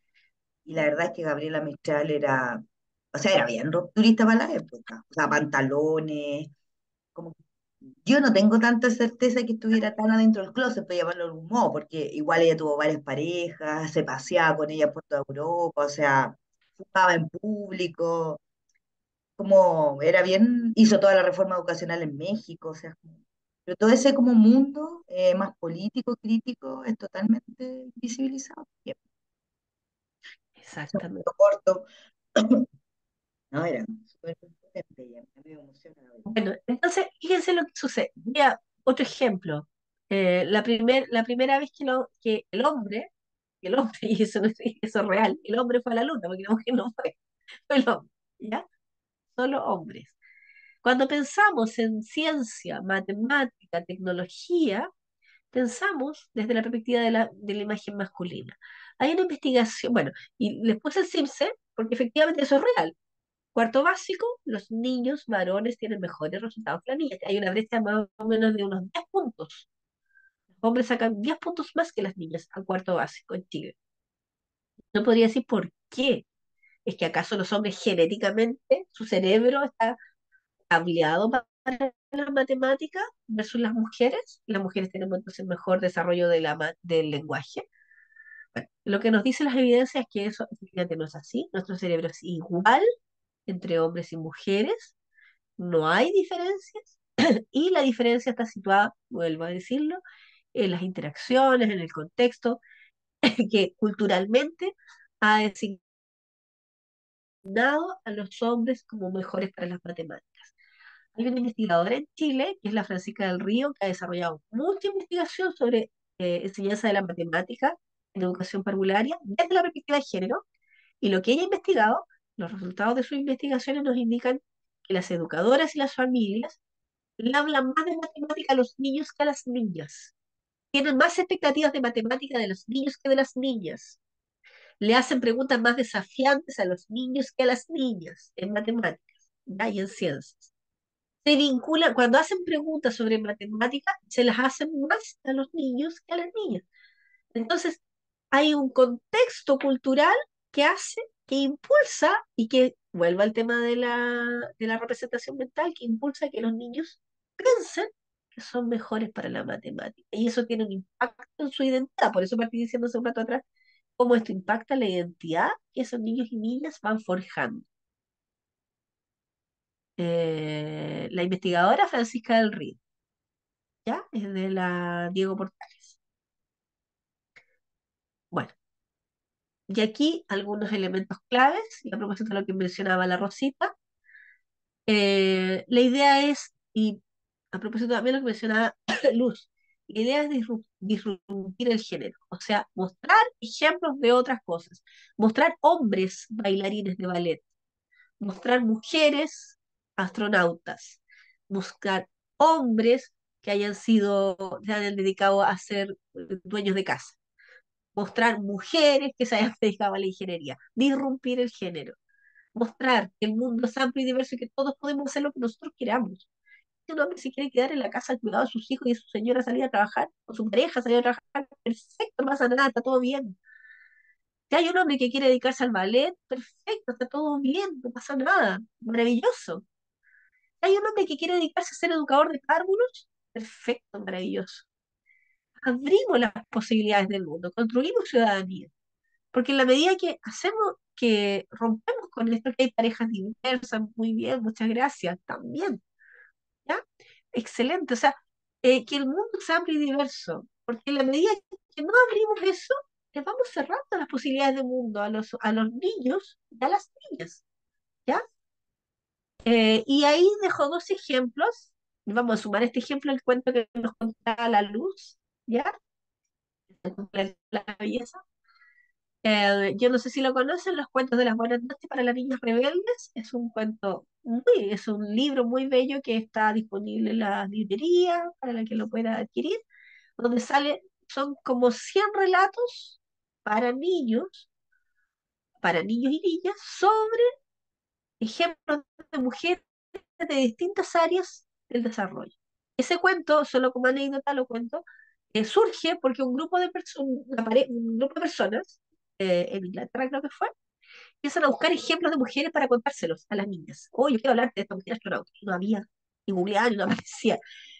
Y la verdad es que Gabriela Mistral era, o sea, era bien rupturista para la época. O sea, pantalones, como yo no tengo tanta certeza que estuviera tan adentro del closet, para llamarlo de algún modo, porque igual ella tuvo varias parejas, se paseaba con ella por toda Europa, o sea, fumaba en público, como era bien, hizo toda la reforma educacional en México, o sea, pero todo ese como mundo más político, crítico, es totalmente visibilizado. Bien, un Exactamente. poco corto, no, era súper potente, ya me emociona. Bueno, entonces, fíjense lo que sucede. Mira, otro ejemplo. La primera vez que el hombre, y eso, eso es real, el hombre fue a la luna, porque la mujer no fue el hombre, ¿ya? Solo hombres. Cuando pensamos en ciencia, matemática, tecnología, pensamos desde la perspectiva de la imagen masculina. Hay una investigación, bueno, y les puse el CIMSE, porque efectivamente eso es real. Cuarto básico, los niños varones tienen mejores resultados que las niñas. Hay una brecha más o menos de unos 10 puntos. Los hombres sacan 10 puntos más que las niñas al cuarto básico en Chile. No podría decir por qué. ¿Es que acaso los hombres genéticamente, su cerebro está cableado para las matemáticas versus las mujeres? Las mujeres tenemos entonces mejor desarrollo del lenguaje. Bueno, lo que nos dicen las evidencias es que eso efectivamente no es así. Nuestro cerebro es igual entre hombres y mujeres, no hay diferencias, y la diferencia está situada, vuelvo a decirlo, en las interacciones, en el contexto, que culturalmente ha designado a los hombres como mejores para las matemáticas. Hay una investigadora en Chile, que es la Francisca del Río, que ha desarrollado mucha investigación sobre enseñanza de la matemática en educación parvularia desde la perspectiva de género, y lo que ella ha investigado, los resultados de sus investigaciones nos indican que las educadoras y las familias le hablan más de matemática a los niños que a las niñas. Tienen más expectativas de matemática de los niños que de las niñas. Le hacen preguntas más desafiantes a los niños que a las niñas en matemáticas, ¿ya? Y en ciencias. Se vinculan, cuando hacen preguntas sobre matemáticas, se las hacen más a los niños que a las niñas. Entonces, hay un contexto cultural que hace, que impulsa y que, vuelva al tema de la representación mental, que impulsa que los niños piensen que son mejores para la matemática. Y eso tiene un impacto en su identidad. Por eso partí diciendo hace un rato atrás cómo esto impacta la identidad que esos niños y niñas van forjando. La investigadora Francisca del Río, ¿ya? Es de la Diego Portales. Bueno, y aquí algunos elementos claves, y a propósito de lo que mencionaba la Rosita, la idea es, y a propósito también de lo que mencionaba Luz, la idea es disrumpir el género, o sea, mostrar ejemplos de otras cosas, mostrar hombres bailarines de ballet, mostrar mujeres astronautas, buscar hombres que hayan sido, se hayan dedicado a ser dueños de casa, mostrar mujeres que se hayan dedicado a la ingeniería, disrumpir el género, mostrar que el mundo es amplio y diverso y que todos podemos hacer lo que nosotros queramos. Si un hombre se quiere quedar en la casa al cuidado de sus hijos y de su señora salir a trabajar, o su pareja salir a trabajar, perfecto, no pasa nada, está todo bien. Si hay un hombre que quiere dedicarse al ballet, perfecto, está todo bien, no pasa nada, maravilloso. Si hay un hombre que quiere dedicarse a ser educador de párvulos, perfecto, maravilloso. Abrimos las posibilidades del mundo, construimos ciudadanía. Porque en la medida que hacemos, que rompemos con esto, que hay parejas diversas, muy bien, muchas gracias, también, ¿ya? Excelente, o sea, que el mundo sea amplio y diverso, porque en la medida que no abrimos eso, les vamos cerrando las posibilidades de mundo a los niños y a las niñas, ¿ya? Y ahí dejo dos ejemplos, vamos a sumar este ejemplo al cuento que nos contaba la Luz, ¿ya? La belleza. Yo no sé si lo conocen, Los cuentos de las buenas noches para las niñas rebeldes. Es un cuento es un libro muy bello que está disponible en la librería para la que lo pueda adquirir, donde son como 100 relatos para niños y niñas, sobre ejemplos de mujeres de distintas áreas del desarrollo. Ese cuento, solo como anécdota lo cuento, surge porque un grupo de personas, en Inglaterra creo que fue, empiezan a buscar ejemplos de mujeres para contárselos a las niñas. Oh, yo quiero hablarte de esta mujer astronauta. Y no había, y googleaban y no aparecía.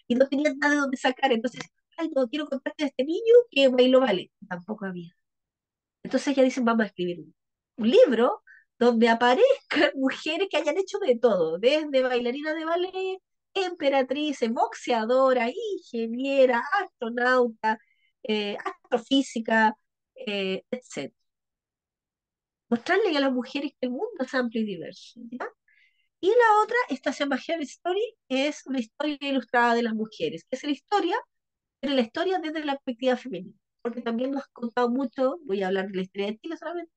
Y no tenían nada de dónde sacar. Entonces, ay, no, quiero contarte de este niño que bailó ballet. Tampoco había. Entonces ya dicen, vamos a escribir un libro donde aparezcan mujeres que hayan hecho de todo, desde bailarina de ballet, emperatriz, boxeadora, ingeniera, astronauta, astrofísica, etc. Mostrarle a las mujeres que el mundo es amplio y diverso, ¿ya? Y la otra, Estación Magical Story, es una historia ilustrada de las mujeres, que es la historia, pero la historia desde la perspectiva femenina. Porque también nos ha contado mucho, voy a hablar de la historia de Chile solamente,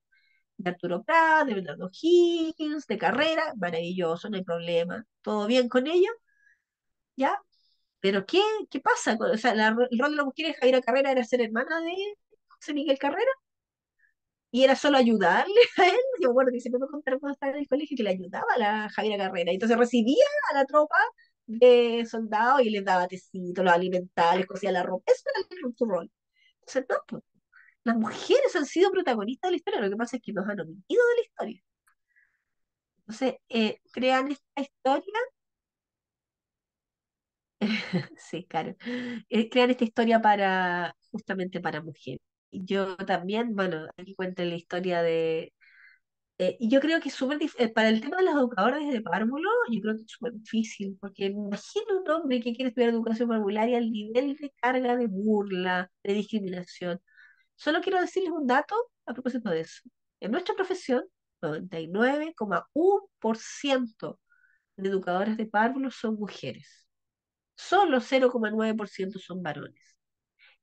de Arturo Prat, de Bernardo Higgins, de Carrera, maravilloso, no hay problema, todo bien con ello, ¿ya? Pero ¿qué pasa? O sea, el rol de la mujer de Javiera Carrera era ser hermana de José Miguel Carrera, y era solo ayudarle a él. Yo me acuerdo que siempre me contaron cuando estaba en el colegio que le ayudaba a la Javiera Carrera. Y entonces recibía a la tropa de soldados y les daba tecitos, los alimentaba, les cosía la ropa. Eso era su rol. Entonces, no, pues, las mujeres han sido protagonistas de la historia, lo que pasa es que nos han omitido de la historia. Entonces, crean esta historia, sí, claro, crean esta historia justamente para mujeres. Y yo también, bueno, aquí cuento la historia de. Y yo creo que es para el tema de los educadores de párvulo, yo creo que es súper difícil, porque me imagino un hombre que quiere estudiar educación parvularia, el nivel de carga de burla, de discriminación. Solo quiero decirles un dato a propósito de eso. En nuestra profesión, 99,1% de educadores de párvulos son mujeres. Solo 0,9% son varones.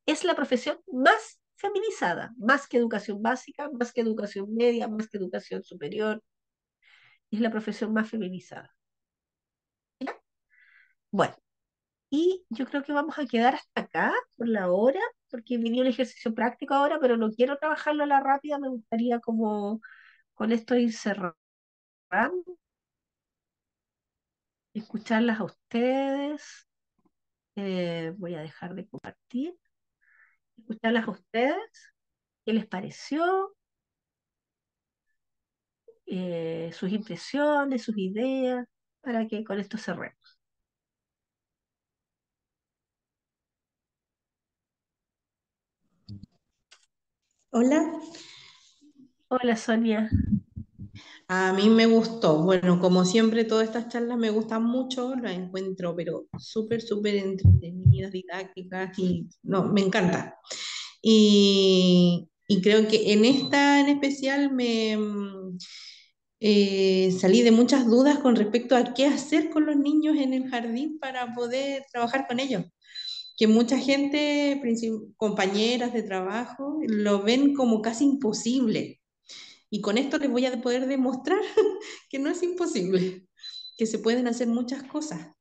Es la profesión más feminizada, más que educación básica, más que educación media, más que educación superior. Es la profesión más feminizada. ¿Ya? Bueno, y yo creo que vamos a quedar hasta acá por la hora, porque vine un ejercicio práctico ahora, pero no quiero trabajarlo a la rápida, me gustaría como con esto ir cerrando, escucharlas a ustedes. Voy a dejar de compartir, escucharlas a ustedes, qué les pareció, sus impresiones, sus ideas, para que con esto cerremos. Hola, Hola Sonia. a mí me gustó. Bueno, como siempre, todas estas charlas me gustan mucho, las encuentro, pero súper, súper entretenidas, didácticas y no, me encanta. Y creo que en esta en especial salí de muchas dudas con respecto a qué hacer con los niños en el jardín para poder trabajar con ellos. Que mucha gente, compañeras de trabajo, lo ven como casi imposible. Y con esto les voy a poder demostrar que no es imposible, que se pueden hacer muchas cosas.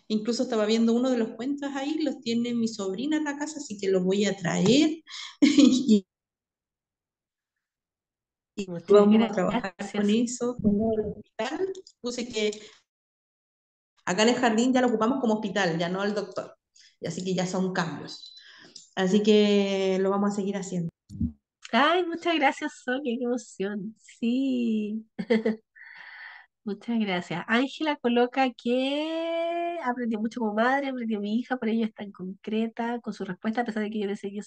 Incluso estaba viendo uno de los cuentos ahí, los tiene mi sobrina en la casa, así que los voy a traer y Muchas vamos a trabajar con gracias. eso. Como el hospital, puse que acá en el jardín ya lo ocupamos como hospital, ya no al doctor. Y así que ya son cambios. Así que lo vamos a seguir haciendo. Ay, muchas gracias, Sonia, qué emoción. Sí, muchas gracias. Ángela coloca que aprendió mucho como madre, aprendió mi hija, por ello es tan concreta con su respuesta, a pesar de que yo le enseñé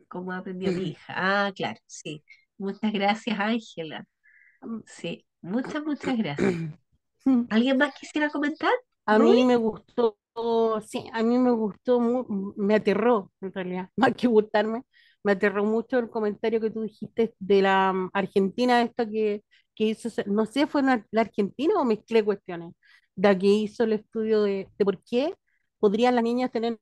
cómo aprendió mi hija. Ah, claro, sí. Muchas gracias, Ángela. Sí, muchas, muchas gracias. ¿Alguien más quisiera comentar? A ¿Ruby? mí me gustó, sí, a mí me gustó, me aterró en realidad, más que gustarme, me aterró mucho el comentario que tú dijiste de la Argentina, esta que hizo, no sé, fue la Argentina o mezclé cuestiones, de la que hizo el estudio de por qué podrían las niñas tener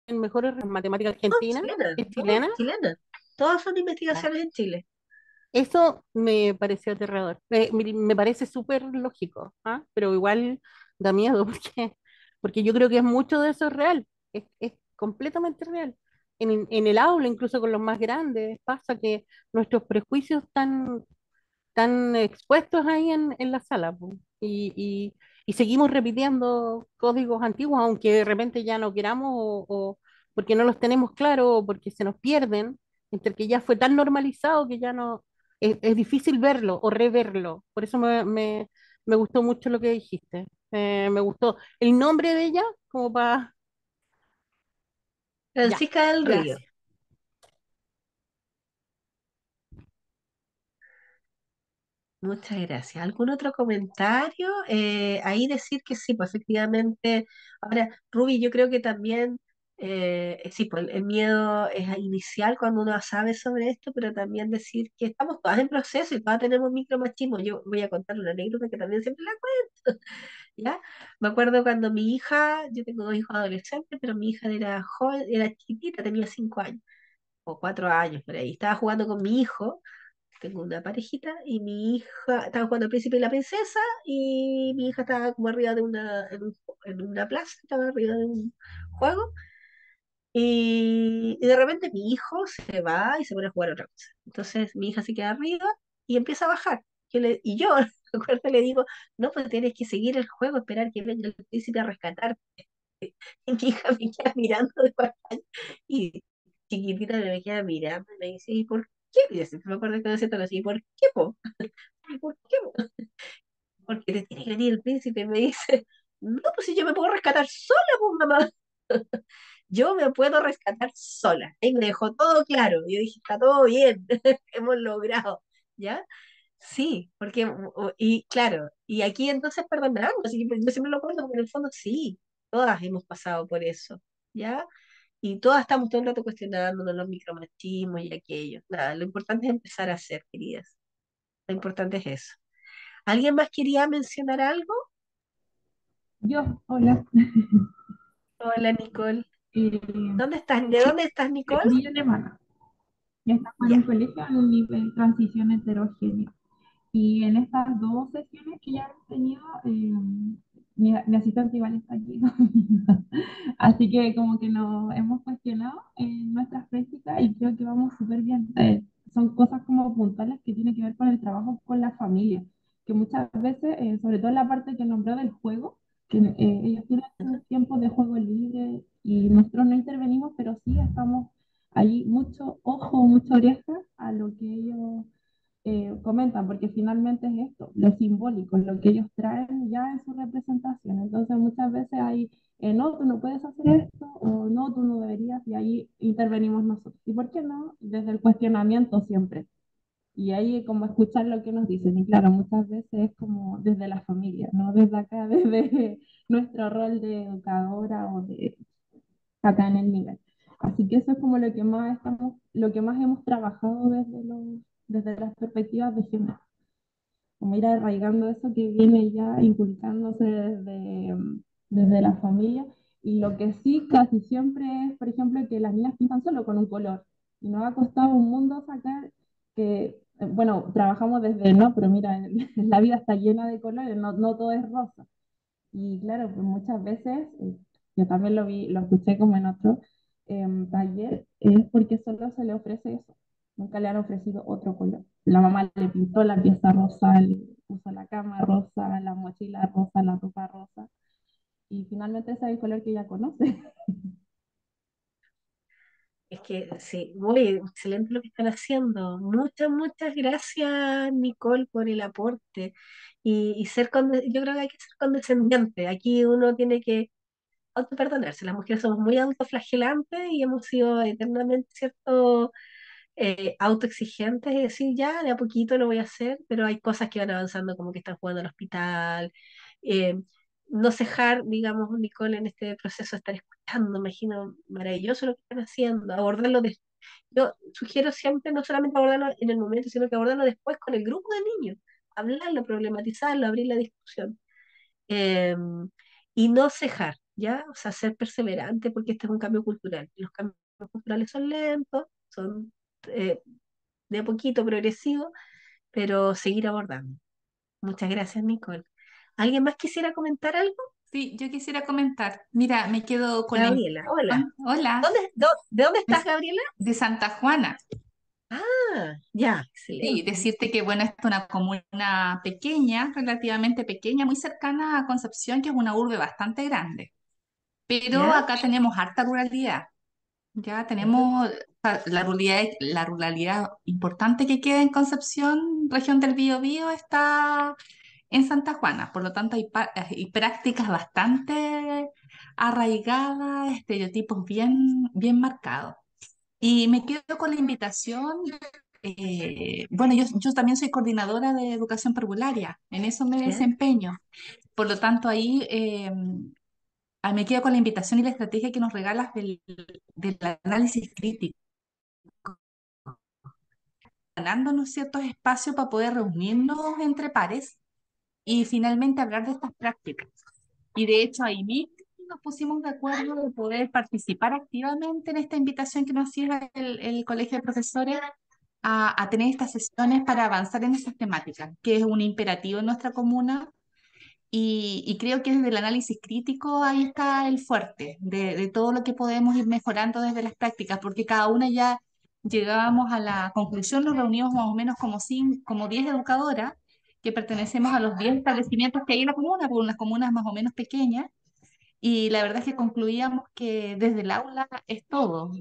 mejores matemáticas argentinas, Chilena, es no, chilena. chilena. Todas son Ya. investigaciones en Chile. Eso me pareció aterrador. Me parece súper lógico, ¿ah? Pero igual da miedo porque yo creo que es mucho de eso es real, es completamente real. En el aula, incluso con los más grandes, pasa que nuestros prejuicios están expuestos ahí en la sala, po. Y seguimos repitiendo códigos antiguos, aunque de repente ya no queramos o porque no los tenemos claros o porque se nos pierden, entre que ya fue tan normalizado que ya no es difícil verlo o reverlo. Por eso me gustó mucho lo que dijiste. Me gustó el nombre de ella, como para... Ya, Francisca del Río. gracias. Muchas gracias. ¿Algún otro comentario? Ahí decir que sí, pues efectivamente. Ahora, Ruby, yo creo que también, sí, pues el miedo es inicial cuando uno sabe sobre esto, pero también decir que estamos todas en proceso y todas tenemos micromachismo. Yo voy a contar una anécdota que también siempre la cuento, ¿ya? Me acuerdo cuando mi hija, yo tengo dos hijos adolescentes, pero mi hija era joven, era chiquitita, tenía 5 años o 4 años por ahí. Estaba jugando con mi hijo, tengo una parejita, y mi hija estaba jugando al príncipe y la princesa, y mi hija estaba como arriba de en una plaza, estaba arriba de un juego, y de repente mi hijo se va y se pone a jugar otra cosa. Entonces mi hija se queda arriba y empieza a bajar. Y yo, recuerdo, le digo, no, pues tienes que seguir el juego, esperar que venga el príncipe a rescatar. Y mi hija me queda mirando de 4 años y chiquitita me queda mirando y me dice, ¿y por qué? Y yo siempre me acuerdo que me decía todo así, ¿y por qué, po? ¿Y por qué, po? Porque te tiene que venir el príncipe y me dice, no, pues si yo me puedo rescatar sola, pues mamá. Yo me puedo rescatar sola. Y me dejó todo claro. Yo dije, está todo bien, hemos logrado. ¿Ya? Sí, porque, y claro, y aquí entonces perdonamos, así que yo siempre lo acuerdo, porque en el fondo sí, todas hemos pasado por eso, ¿ya? Y todas estamos todo el rato cuestionándonos los micromachismos y aquello. Nada, lo importante es empezar a hacer, queridas. Lo importante es eso. ¿Alguien más quería mencionar algo? Yo, hola. Hola, Nicole. Eh, ¿Dónde estás? ¿De dónde estás, Nicole? Villa Alemana. Yo estaba en un Ya, colegio en un nivel transición heterogéneo. Y en estas dos sesiones que ya hemos tenido, mi asistente igual está aquí. Así que como que nos hemos cuestionado en nuestras prácticas y creo que vamos súper bien. Son cosas como puntuales que tienen que ver con el trabajo con la familia, que muchas veces, sobre todo en la parte que nombró del juego, que ellos tienen sus tiempos de juego libre y nosotros no intervenimos, pero sí estamos allí mucho ojo, mucha oreja a lo que ellos comentan, porque finalmente es esto, lo simbólico, lo que ellos traen ya en su representación. Entonces muchas veces hay, no, tú no puedes hacer esto, o no, tú no deberías, y ahí intervenimos nosotros. ¿Y por qué no? Desde el cuestionamiento siempre. Y ahí como escuchar lo que nos dicen. Y claro, muchas veces es como desde la familia, ¿no? Desde acá, desde nuestro rol de educadora o de acá en el nivel. Así que eso es como lo que más estamos, lo que más hemos trabajado desde las perspectivas de género, como ir arraigando eso que viene ya inculcándose desde la familia. Y lo que sí casi siempre es, por ejemplo, que las niñas pintan solo con un color. Y nos ha costado un mundo sacar que, bueno, trabajamos desde, no, pero mira, la vida está llena de colores, no, no todo es rosa. Y claro, pues muchas veces, yo también lo vi, lo escuché como en otro taller, es porque solo se le ofrece eso. Nunca le han ofrecido otro color. La mamá le pintó la pieza rosa, le puso la cama rosa, la mochila rosa, la ropa rosa. Y finalmente ese es el color que ella conoce. es que sí, muy excelente lo que están haciendo. Muchas, muchas gracias, Nicole, por el aporte. Y ser yo creo que hay que ser condescendiente. Aquí uno tiene que autoperdonarse. Las mujeres somos muy autoflagelantes y hemos sido eternamente, ¿cierto? Autoexigentes y decir, ya, de a poquito lo voy a hacer, pero hay cosas que van avanzando, como que están jugando al hospital. eh, no cejar, digamos, Nicole, en este proceso de estar escuchando, me imagino maravilloso lo que están haciendo, yo sugiero siempre no solamente abordarlo en el momento, sino que abordarlo después con el grupo de niños, hablarlo, problematizarlo, abrir la discusión. eh, y no cejar, ¿ya? O sea, ser perseverante porque este es un cambio cultural. Los cambios culturales son lentos, son eh, de a poquito progresivo, pero seguir abordando. Muchas gracias, Nicole. ¿Alguien más quisiera comentar algo? Sí, yo quisiera comentar. Mira, me quedo con la Gabriela, hola. invitación. Hola, ¿De dónde estás, es Gabriela? de Santa Juana. Ah, ya, Sí, excelente. decirte que bueno, es una comuna pequeña, relativamente pequeña, muy cercana a Concepción, que es una urbe bastante grande. Pero ¿Ya? acá tenemos harta ruralidad. Ya Ujú. tenemos la ruralidad importante que queda en Concepción, región del Biobío, está en Santa Juana. Por lo tanto, hay prácticas bastante arraigadas, estereotipos bien, bien marcados. Y me quedo con la invitación. Bueno, yo también soy coordinadora de educación parvularia, en eso me ¿Ya? desempeño. Por lo tanto, ahí me quedo con la invitación y la estrategia que nos regalas del análisis crítico, ganándonos ciertos espacios para poder reunirnos entre pares y finalmente hablar de estas prácticas. Y de hecho, ahí mismo nos pusimos de acuerdo de poder participar activamente en esta invitación que nos hacía el Colegio de Profesores a tener estas sesiones para avanzar en estas temáticas, que es un imperativo en nuestra comuna. Y creo que desde el análisis crítico ahí está el fuerte de todo lo que podemos ir mejorando desde las prácticas, porque cada una ya llegábamos a la conclusión, nos reunimos más o menos como 10 educadoras que pertenecemos a los 10 establecimientos que hay en la comuna, por unas comunas más o menos pequeñas, y la verdad es que concluíamos que desde el aula es todo,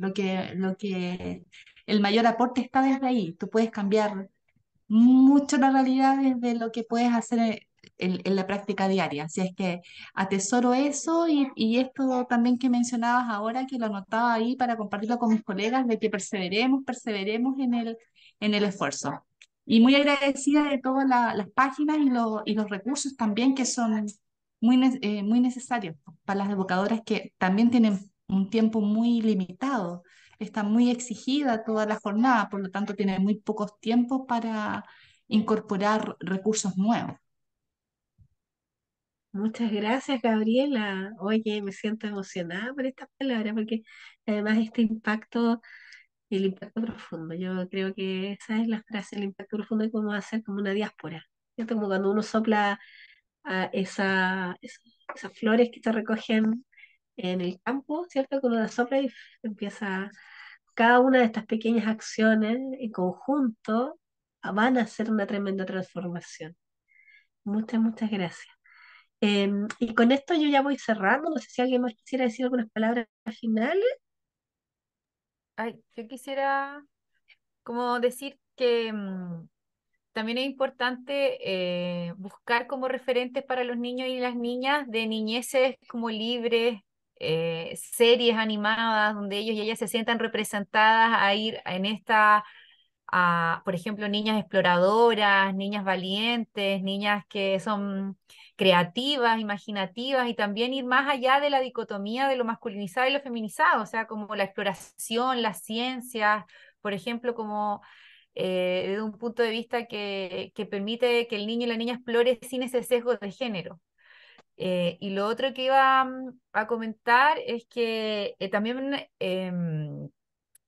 el mayor aporte está desde ahí. Tú puedes cambiar mucho la realidad desde lo que puedes hacer en la práctica diaria. Así es que atesoro eso y esto también que mencionabas ahora, que lo anotaba ahí para compartirlo con mis colegas, de que perseveremos en el esfuerzo. Y muy agradecida de todas las páginas y los recursos también que son muy necesarios para las educadoras que también tienen un tiempo muy limitado. Está muy exigida toda la jornada, por lo tanto tienen muy pocos tiempos para incorporar recursos nuevos. Muchas gracias, Gabriela. Oye, me siento emocionada por estas palabras porque además este impacto, el impacto profundo, yo creo que esa es la frase, el impacto profundo que podemos hacer como una diáspora, ¿cierto? Como cuando uno sopla a esas flores que se recogen en el campo, ¿cierto? Cuando la sopla y empieza cada una de estas pequeñas acciones en conjunto van a hacer una tremenda transformación. Muchas gracias. Y con esto yo ya voy cerrando. No sé si alguien más quisiera decir algunas palabras finales. Ay, yo quisiera como decir que también es importante buscar como referentes para los niños y las niñas de niñeces como libres, series animadas donde ellos y ellas se sientan representadas a ir en por ejemplo, niñas exploradoras, niñas valientes, niñas que son creativas, imaginativas y también ir más allá de la dicotomía de lo masculinizado y lo feminizado, o sea, como la exploración, las ciencias, por ejemplo, como desde un punto de vista que permite que el niño y la niña explore sin ese sesgo de género. Y lo otro que iba a comentar es que también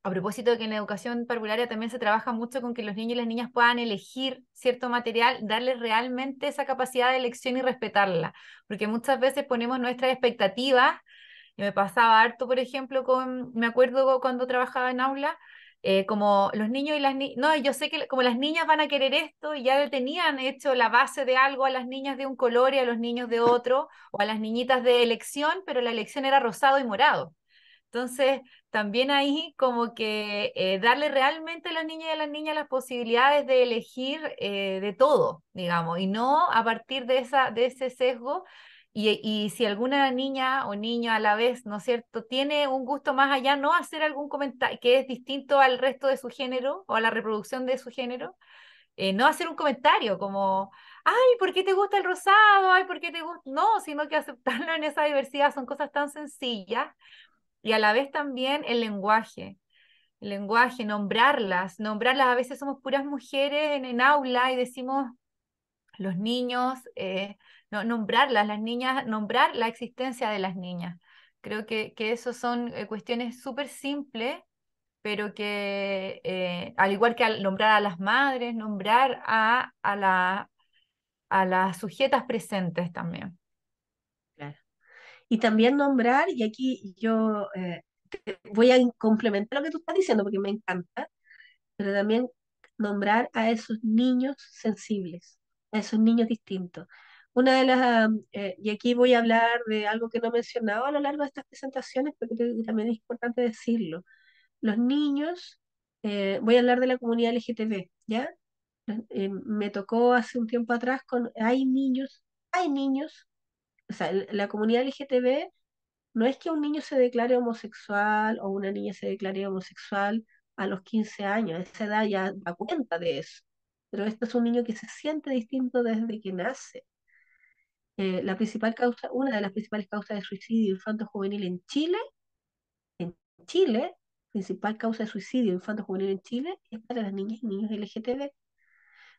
a propósito de que en la educación parvularia también se trabaja mucho con que los niños y las niñas puedan elegir cierto material, darles realmente esa capacidad de elección y respetarla, porque muchas veces ponemos nuestras expectativas, y me pasaba harto, por ejemplo, me acuerdo cuando trabajaba en aula, como los niños y las niñas, no, yo sé que como las niñas van a querer esto y ya le tenían hecho la base de algo a las niñas de un color y a los niños de otro, o a las niñitas de elección, pero la elección era rosado y morado. Entonces, también ahí como que darle realmente a las niñas y a las niñas las posibilidades de elegir de todo, digamos, y no a partir de ese sesgo. Y si alguna niña o niño a la vez, ¿no es cierto?, tiene un gusto más allá, no hacer algún comentario que es distinto al resto de su género o a la reproducción de su género, no hacer un comentario como, ay, ¿por qué te gusta el rosado? Ay, ¿por qué te gusta? No, sino que aceptarlo en esa diversidad son cosas tan sencillas y a la vez también el lenguaje, nombrarlas, a veces somos puras mujeres en aula y decimos los niños, nombrarlas, las niñas, nombrar la existencia de las niñas. Creo que eso son cuestiones súper simples, pero que al igual que al nombrar a las madres, nombrar a las sujetas presentes también. Claro. Y también nombrar, y aquí yo voy a complementar lo que tú estás diciendo porque me encanta, pero también nombrar a esos niños sensibles, a esos niños distintos. Una de las, y aquí voy a hablar de algo que no he mencionado a lo largo de estas presentaciones, pero creo que también es importante decirlo. Los niños, voy a hablar de la comunidad LGTB, ¿ya? Me tocó hace un tiempo atrás hay niños, o sea, la comunidad LGTB no es que un niño se declare homosexual o una niña se declare homosexual a los 15 años, a esa edad ya da cuenta de eso. Pero esto es un niño que se siente distinto desde que nace. Una de las principales causas de suicidio infanto-juvenil en Chile, principal causa de suicidio infanto-juvenil en Chile es para las niñas y niños LGTB.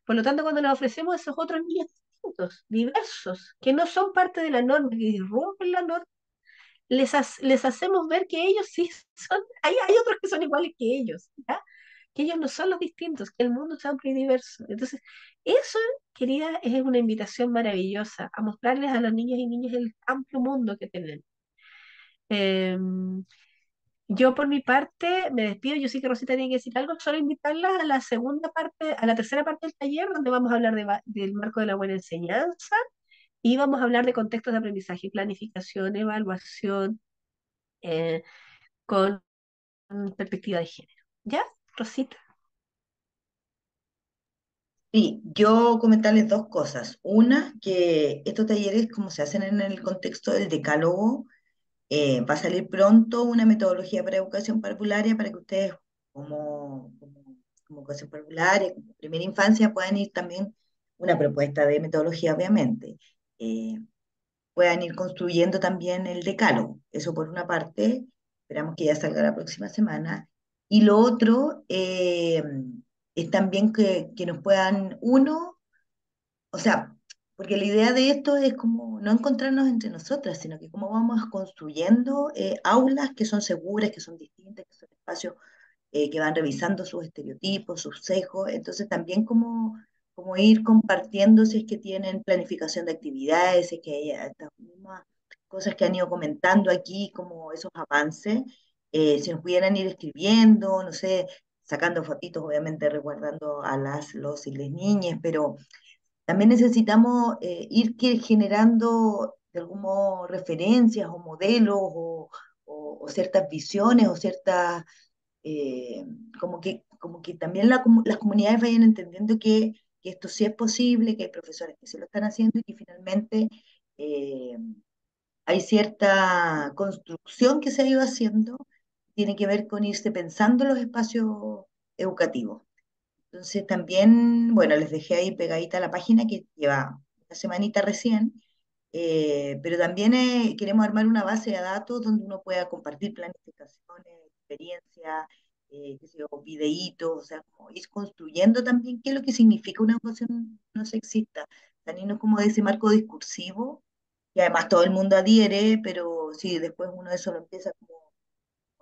Por lo tanto, cuando les ofrecemos esos otros niños distintos, diversos, que no son parte de la norma, que irrumpen la norma, les hacemos ver que ellos sí son, hay otros que son iguales que ellos, ¿ya? Que ellos no son los distintos, que el mundo es amplio y diverso. Entonces, eso, querida, es una invitación maravillosa a mostrarles a los niños y niñas el amplio mundo que tenemos. Yo por mi parte me despido, yo sé que Rosita tiene que decir algo, solo invitarla a la segunda parte, a la tercera parte del taller, donde vamos a hablar del marco de la buena enseñanza, Y vamos a hablar de contextos de aprendizaje, planificación, evaluación, eh, con perspectiva de género. ¿Ya, Rosita? Sí, yo comentarles dos cosas. Una, que estos talleres, como se hacen en el contexto del decálogo, va a salir pronto una metodología para educación parvularia para que ustedes, como educación parvularia, como primera infancia, puedan ir también una propuesta de metodología, obviamente. eh, Puedan ir construyendo también el decálogo. Eso por una parte, esperamos que ya salga la próxima semana. Y lo otro es también que nos puedan, uno, o sea, porque la idea de esto es como no encontrarnos entre nosotras, sino que cómo vamos construyendo aulas que son seguras, que son distintas, que son espacios que van revisando sus estereotipos, sus sesgos, entonces también como ir compartiendo si es que tienen planificación de actividades, si es que hay estas mismas cosas que han ido comentando aquí, como esos avances, si nos pudieran ir escribiendo, no sé, sacando fotitos, obviamente resguardando a los y les niñas, pero también necesitamos generando de algún modo referencias o modelos o ciertas visiones o ciertas eh, como que también las comunidades vayan entendiendo que esto sí es posible, que hay profesores que se lo están haciendo y que finalmente eh, hay cierta construcción que se ha ido haciendo, tiene que ver con irse pensando los espacios educativos. Entonces también, bueno, les dejé ahí pegadita la página que lleva una semanita recién, pero también queremos armar una base de datos donde uno pueda compartir planificaciones, experiencias, qué sé yo, videitos, o sea, como ir construyendo también qué es lo que significa una educación no sexista, salirnos como de ese marco discursivo, y además todo el mundo adhiere, pero sí, después uno de eso lo empieza como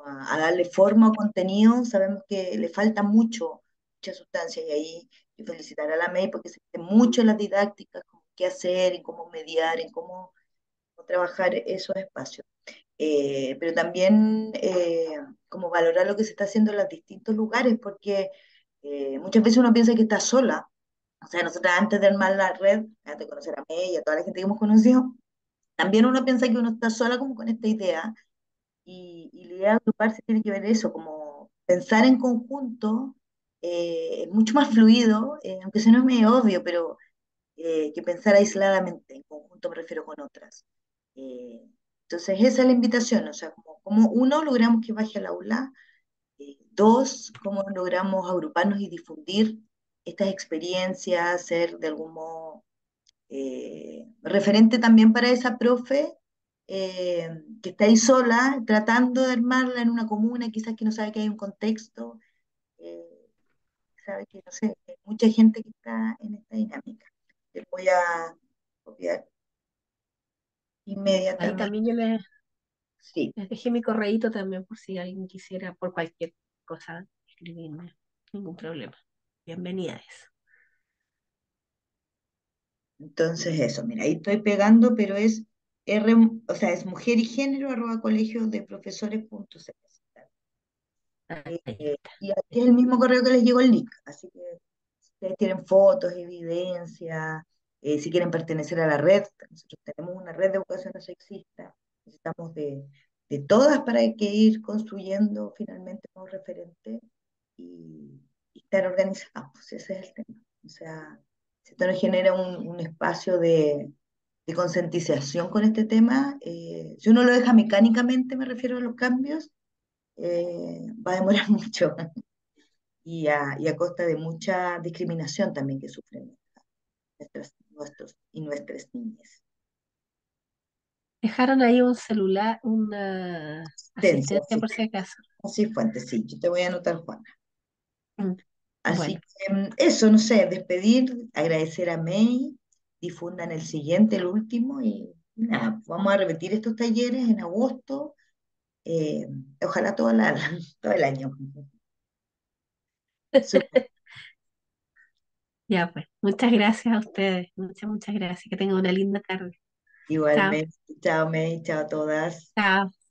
a darle forma o contenido, sabemos que le falta mucha sustancia, y ahí yo felicitar a la MEI porque se mete mucho en las didácticas, como qué hacer, en cómo mediar, en cómo trabajar esos espacios. Pero también como valorar lo que se está haciendo en los distintos lugares, porque muchas veces uno piensa que está sola. O sea, nosotros antes de armar la red, antes de conocer a May y a toda la gente que hemos conocido, también uno piensa que uno está sola como con esta idea, y la idea de agruparse tiene que ver eso, como pensar en conjunto, es mucho más fluido, aunque eso no es medio obvio, pero que pensar aisladamente, en conjunto me refiero con otras. Eh, entonces esa es la invitación, o sea, como uno, logramos que baje al aula, dos, cómo logramos agruparnos y difundir estas experiencias, ser de algún modo referente también para esa profe que está ahí sola, tratando de armarla en una comuna, quizás que no sabe que hay un contexto, eh, sabe que, no sé, hay mucha gente que está en esta dinámica. Les voy a copiar Ahí inmediatamente. también yo Sí, les dejé mi correíto también por si alguien quisiera por cualquier cosa escribirme. Ningún problema. Bienvenidas. entonces eso, mira, ahí estoy pegando, pero es R, o sea, es mujer y género arroba colegio de profesores.cl. Ahí Y aquí es el mismo correo que les llegó el link, así que si ustedes tienen fotos, evidencia, si quieren pertenecer a la red, nosotros tenemos una red de educación no sexista, necesitamos de todas para que ir construyendo finalmente un referente y estar organizados, ese es el tema. O sea, si esto nos genera un espacio de concientización con este tema, si uno lo deja mecánicamente, me refiero a los cambios, va a demorar mucho y a costa de mucha discriminación también que sufren nuestros y nuestras niñas. dejaron ahí un celular, una Tensa, asistencia sí, por si acaso. así fuente, sí, yo te voy a anotar, Juana. Mm, Así Bueno, que eso, no sé, despedir, agradecer a May, difundan el siguiente, el último, y nada, vamos a repetir estos talleres en agosto, eh, ojalá todo el año. Súper. ya pues. Muchas gracias a ustedes. Muchas gracias. Que tengan una linda tarde. Chao. Igualmente, chao May, chao a todas. Chao.